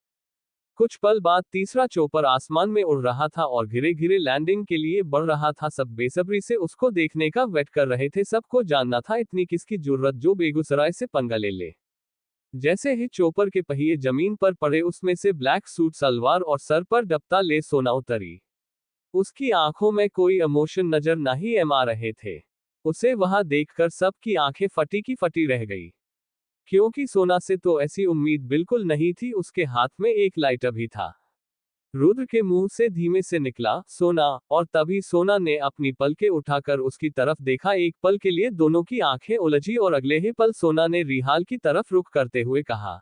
कुछ पल बाद तीसरा चोपर आसमान में उड़ रहा था और घिरे घिरे लैंडिंग के लिए बढ़ रहा था। सब बेसब्री से उसको देखने का वेट कर रहे थे। सबको जानना था इतनी किसकी जरूरत जो बेगूसराय से पंगा ले ले। जैसे ही चोपर के पहिए जमीन पर पड़े उसमें से ब्लैक सूट सलवार और सर पर डपटा ले सोना उतरी। उसकी आंखों में कोई इमोशन नजर नहीं आ रहे थे। उसे वहां देखकर सबकी आंखें फटी की फटी रह गई, क्योंकि सोना से तो ऐसी उम्मीद बिल्कुल नहीं थी। उसके हाथ में एक लाइटर भी था। रुद्र के मुंह से धीमे से निकला, सोना, और तभी सोना ने अपनी पलकें उठाकर उसकी तरफ देखा। एक पल के लिए दोनों की आंखें उलझी और अगले ही पल सोना ने रिहाल की तरफ रुख करते हुए कहा,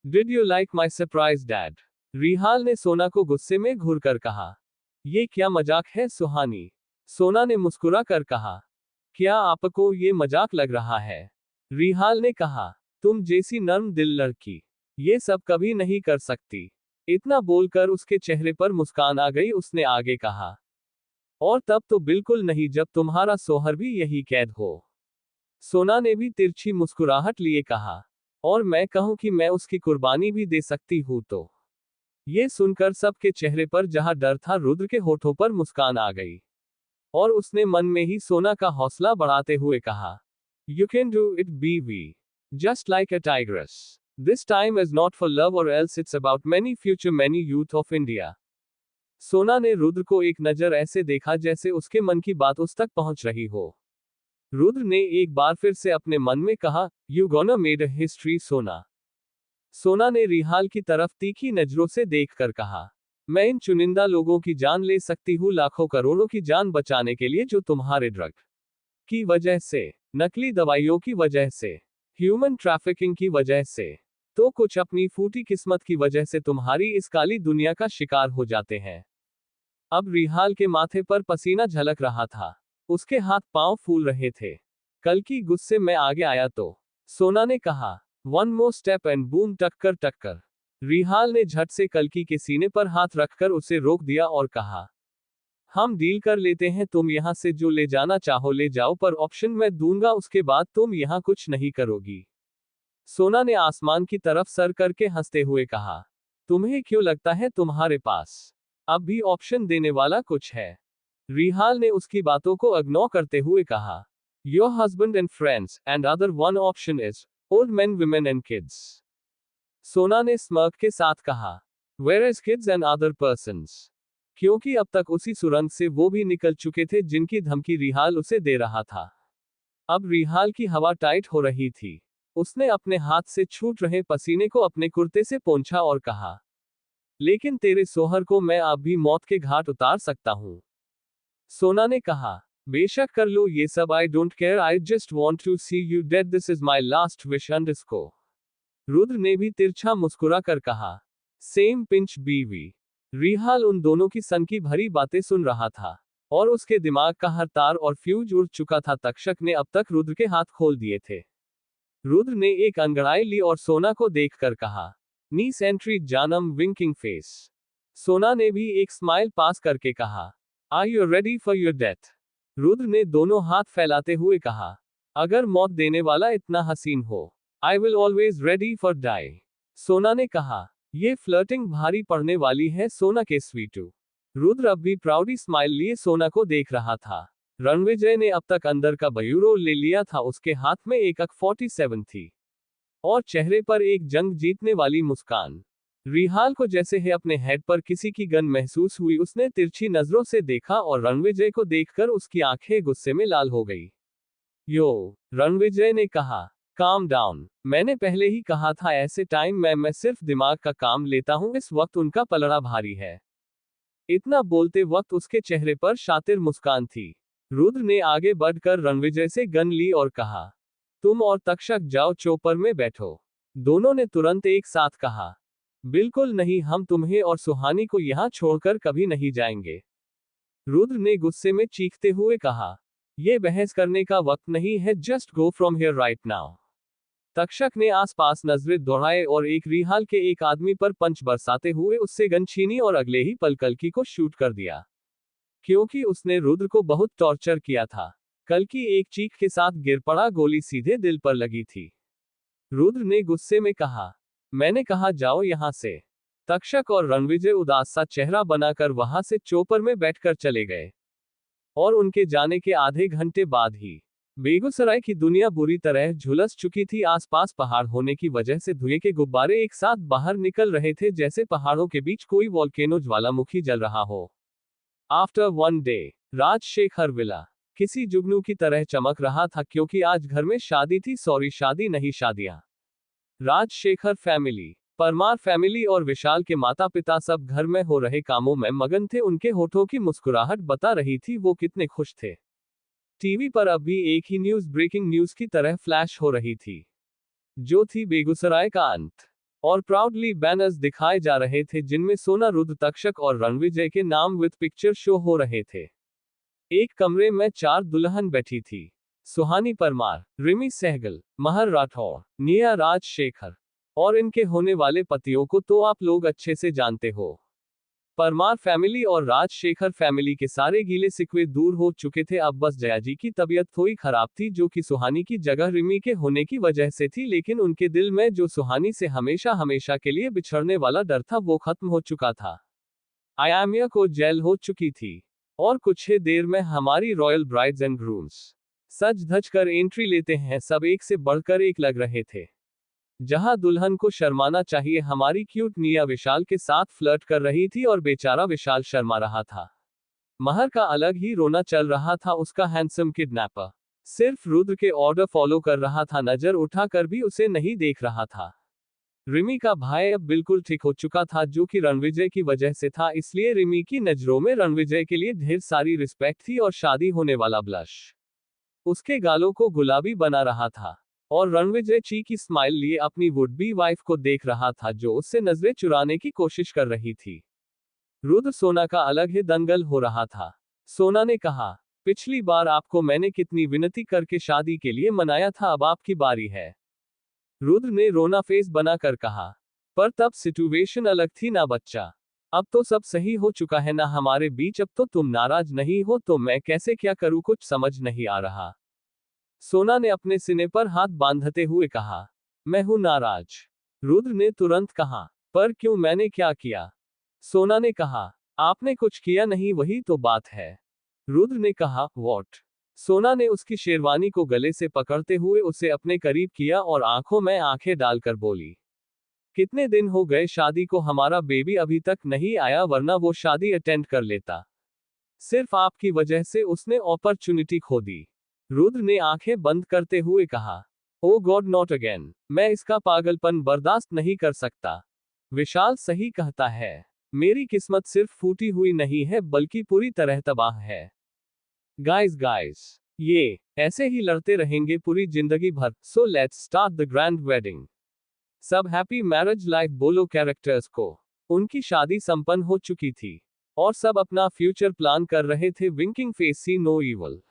did you like my surprise dad? Rihal ने सोना को गुस्से में घूर कर कहा, ये क्या मजाक है सुहानी? सोना ने मुस्कुरा कर कहा, क्या आपको ये मजाक लग रहा है? रिहाल ने कहा, तुम जैसी नर्म दिल लड़की ये सब कभी नहीं कर सकती। इतना बोलकर उसके चेहरे पर मुस्कान आ गई। उसने आगे कहा, और तब तो बिल्कुल नहीं जब तुम्हारा सोहर भी यही कैद हो। सोना ने भी तिरछी मुस्कुराहट लिए कहा, और मैं कहूं कि मैं उसकी कुर्बानी भी दे सकती हूं तो। ये सुनकर सबके चेहरे पर जहां डर था, रुद्र के होठों पर मुस्कान आ गई और उसने मन में ही सोना का हौसला बढ़ाते हुए कहा, You can do it, BV. Just like a tigress. This time is not for love or else it's about many future many youth of India. सोना ने रुद्र को एक नजर ऐसे देखा जैसे उसके मन की बात उस तक पहुंच रही हो। रुद्र ने एक बार फिर से अपने मन में कहा, You gonna made a history सोना। सोना ने रिहाल की तरफ तीखी नजरों से देखकर कहा, मैं इन चुनिंदा लोगों की जान ले सकती हूँ लाखों करोड़ों की जान बचाने के लिए जो तुम्हारे ड्रग की वजह से, नकली दवाइयों की वजह से, ह्यूमन ट्रैफिकिंग की वजह से, तो कुछ अपनी फूटी किस्मत की वजह से तुम्हारी इस काली दुनिया का शिकार हो जाते हैं। अब रिहाल के माथे पर पसीना झलक रहा था। उसके हाथ पांव फूल रहे थे। कल्कि गुस्से में आगे आया तो सोना ने कहा, one more step and boom, टक्कर टक्कर। रिहाल ने झट से कल्कि के सीने पर हाथ रखकर उसे रोक दिया और कहा, हम डील कर लेते हैं, तुम यहां से जो ले जाना चाहो ले जाओ, पर ऑप्शन मैं दूंगा, उसके बाद तुम यहां कुछ नहीं करोगी। सोना ने आसमान की तरफ सर करके हंसते हुए कहा, तुम्हें क्यों लगता है तुम्हारे पास अब भी ऑप्शन देने वाला कुछ है? रिहाल ने उसकी बातों को इग्नोर करते हुए कहा, your husband and friends and other one option is old man women and kids. Sona ने स्मर्क के साथ कहा, where is kids and other persons? क्योंकि अब तक उसी सुरंग से वो भी निकल चुके थे जिनकी धमकी रिहाल उसे दे रहा था। अब रिहाल की हवा टाइट हो रही थी। उसने अपने हाथ से छूट रहे पसीने को अपने कुर्ते से पोंछा और कहा, लेकिन तेरे सोहर को मैं अब भी मौत के घाट उतार सकता हूं। सोना ने कहा, बेशक कर लो ये सब, I don't care, I just want to see you dead, this is my last wish underscore. Rudra ने भी तिरछा मुस्कुरा कर कहा, सेम पिंच बीवी। रिहाल उन दोनों की सनकी भरी बातें सुन रहा था और उसके दिमाग का हर तार और फ्यूज उड़ चुका था। तक्षक ने अब तक रुद्र के हाथ खोल दिए थे। रुद्र ने एक अंगड़ाई ली और सोना को देखकर कहा, नी सेंट्री जानम विंकिंग फेस। सोना ने भी एक स्माइल पास करके कहा, are you ready for your death? Rudra ने दोनों हाथ फैलाते हुए कहा, अगर मौत देने वाला इतना हसीन हो, I will always ready for die. Sona ने कहा, ये फ्लर्टिंग भारी पड़ने वाली है सोना के स्वीटू। रुद्र अब भी प्राउडी स्माइल लिए सोना को देख रहा था। रणविजय ने अब तक अंदर का बयूरो ले लिया था। उसके हाथ में एक AK-47 थी और चेहरे पर एक जंग जीतने वाली मुस्कान। रिहाल को जैसे है अपने हेड पर किसी की गन महसूस हुई। उसने तिरछी नजरों से देखा और रणविजय को देखकर उसकी आंखें गुस्से में लाल हो गई। यो, रणविजय ने कहा, काम डाउन। मैंने पहले ही कहा था ऐसे टाइम में मैं सिर्फ दिमाग का काम लेता हूं। इस वक्त उनका पलड़ा भारी है। इतना बोलते वक्त उसके चेहरे पर शातिर मुस्कान थी। रुद्र ने आगे बढ़कर रणविजय से गन ली और कहा, तुम और तक्षक जाओ चोपर में बैठो। दोनों ने तुरंत एक साथ कहा, बिल्कुल नहीं, हम तुम्हें और सुहानी को यहां छोड़कर कभी नहीं जाएंगे। रुद्र ने गुस्से में चीखते हुए कहा, यह बहस करने का वक्त नहीं है, just go from here right now. Takshak ने आसपास नजरें दौड़ाए और एक रिहाल के एक आदमी पर पंच बरसाते हुए उससे गन छीनी और अगले ही पल कल्कि को शूट कर दिया। क्योंकि उसने रुद्र को बहुत टॉर्चर किया था, कल्कि एक चीख के साथ गिर पड़ा। गोली सीधे दिल पर लगी थी। रुद्र ने गुस्से में कहा, मैंने कहा जाओ यहां से। तक्षक और रणविजय उदास सा चेहरा बनाकर वहां से चोपर में बैठकर चले गए और उनके जाने के आधे घंटे बाद ही बेगूसराय की दुनिया बुरी तरह झुलस चुकी थी। आसपास पहाड़ होने की वजह से धुएं के गुब्बारे एक साथ बाहर निकल रहे थे, जैसे पहाड़ों के बीच कोई वॉल्केनो ज्वालामुखी जल रहा हो। After one day, Rajshekhar villa किसी जुगनू की तरह चमक रहा था, क्योंकि आज घर में शादी थी। सॉरी, शादी नहीं, शादियां। राजशेखर फैमिली, परमार फैमिली और विशाल के माता पिता सब घर में हो रहे कामों में मगन थे। उनके होठों की मुस्कुराहट बता रही थी वो कितने खुश थे। टीवी पर अब भी एक ही न्यूज ब्रेकिंग न्यूज की तरह फ्लैश हो रही थी, जो थी बेगूसराय का अंत। और प्राउडली बैनर्स दिखाए जा रहे थे जिनमें सोना, रुद्र, तक्षक और रणविजय के नाम विद पिक्चर शो हो रहे थे। एक कमरे में 4 दुल्हन बैठी थी, सुहानी परमार, रिमी सहगल, महर राठौर, निया राजशेखर और इनके होने वाले पतियों को तो आप लोग अच्छे से जानते हो। परमार फैमिली और राजशेखर फैमिली के सारे गीले सिकवे दूर हो चुके थे। अब बस जयाजी की तबीयत थोड़ी खराब थी, जो कि सुहानी की जगह रिमी के होने की वजह से थी। लेकिन उनके दिल में जो सुहानी से हमेशा हमेशा के लिए बिछड़ने वाला डर था, वो खत्म हो चुका था। आयामिया को जेल हो चुकी थी और कुछ ही देर में हमारी रॉयल ब्राइड्स एंड ग्रूम्स सज धज कर एंट्री लेते हैं। सब एक से बढ़कर एक लग रहे थे। जहां दुल्हन को शर्माना चाहिए, हमारी क्यूट निया विशाल के साथ फ्लर्ट कर रही थी और बेचारा विशाल शर्मा रहा था। महर का अलग ही रोना चल रहा था। उसका हैंडसम किडनैपर सिर्फ रुद्र के ऑर्डर फॉलो कर रहा था, नजर उठाकर भी उसे नहीं देख रहा था। रिमी का भाई अब बिल्कुल ठीक हो चुका था, जो कि रणविजय की वजह से था, इसलिए रिमी की नजरों में रणविजय के लिए ढेर सारी रिस्पेक्ट थी और शादी होने वाला ब्लश उसके गालों को गुलाबी बना रहा था। और रणविजय चीकी स्माइल लिए अपनी वुड बी वाइफ को देख रहा था, जो उससे नजरें चुराने की कोशिश कर रही थी। रुद्र सोना का अलग ही दंगल हो रहा था। सोना ने कहा, पिछली बार आपको मैंने कितनी विनती करके शादी के लिए मनाया था, अब आपकी बारी है। रुद्र ने रोना फेस बनाकर कहा, पर तब सिचुएशन अलग थी ना बच्चा। अब तो सब सही हो चुका है ना हमारे बीच। अब तो तुम नाराज नहीं हो तो मैं कैसे क्या करूं, कुछ समझ नहीं आ रहा। सोना ने अपने सीने पर हाथ बांधते हुए कहा, मैं हूं नाराज। रुद्र ने तुरंत कहा, पर क्यों, मैंने क्या किया? सोना ने कहा, आपने कुछ किया नहीं, वही तो बात है। रुद्र ने कहा, व्हाट? सोना ने उसकी शेरवानी को गले से पकड़ते हुए उसे अपने करीब किया और आंखों में आंखें डालकर बोली, कितने दिन हो गए शादी को, हमारा बेबी अभी तक नहीं आया, वरना वो शादी अटेंड कर लेता। सिर्फ आपकी वजह से उसने अपॉर्चुनिटी खो दी। रुद्र ने आंखें बंद करते हुए कहा। ओ गॉड, नॉट अगेन। मैं इसका पागलपन बर्दाश्त नहीं कर सकता। विशाल सही कहता है। मेरी किस्मत सिर्फ फूटी हुई नहीं है बल्कि पूरी तरह तबाह है। गाइस, ये ऐसे ही लड़ते रहेंगे पूरी जिंदगी भर। So let's start the grand wedding. सब हैप्पी मैरिज लाइफ बोलो कैरेक्टर्स को। उनकी शादी संपन्न हो चुकी थी और सब अपना फ्यूचर प्लान कर रहे थे। Winking face, see no evil.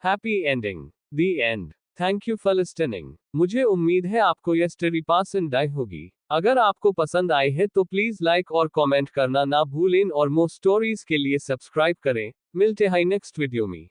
Happy ending. The end. Thank you for listening. मुझे उम्मीद है आपको यह स्टोरी पसंद आई होगी। अगर आपको पसंद आई है तो प्लीज लाइक और कमेंट करना ना भूलें और मोर स्टोरीज के लिए सब्सक्राइब करें। मिलते हैं नेक्स्ट वीडियो में।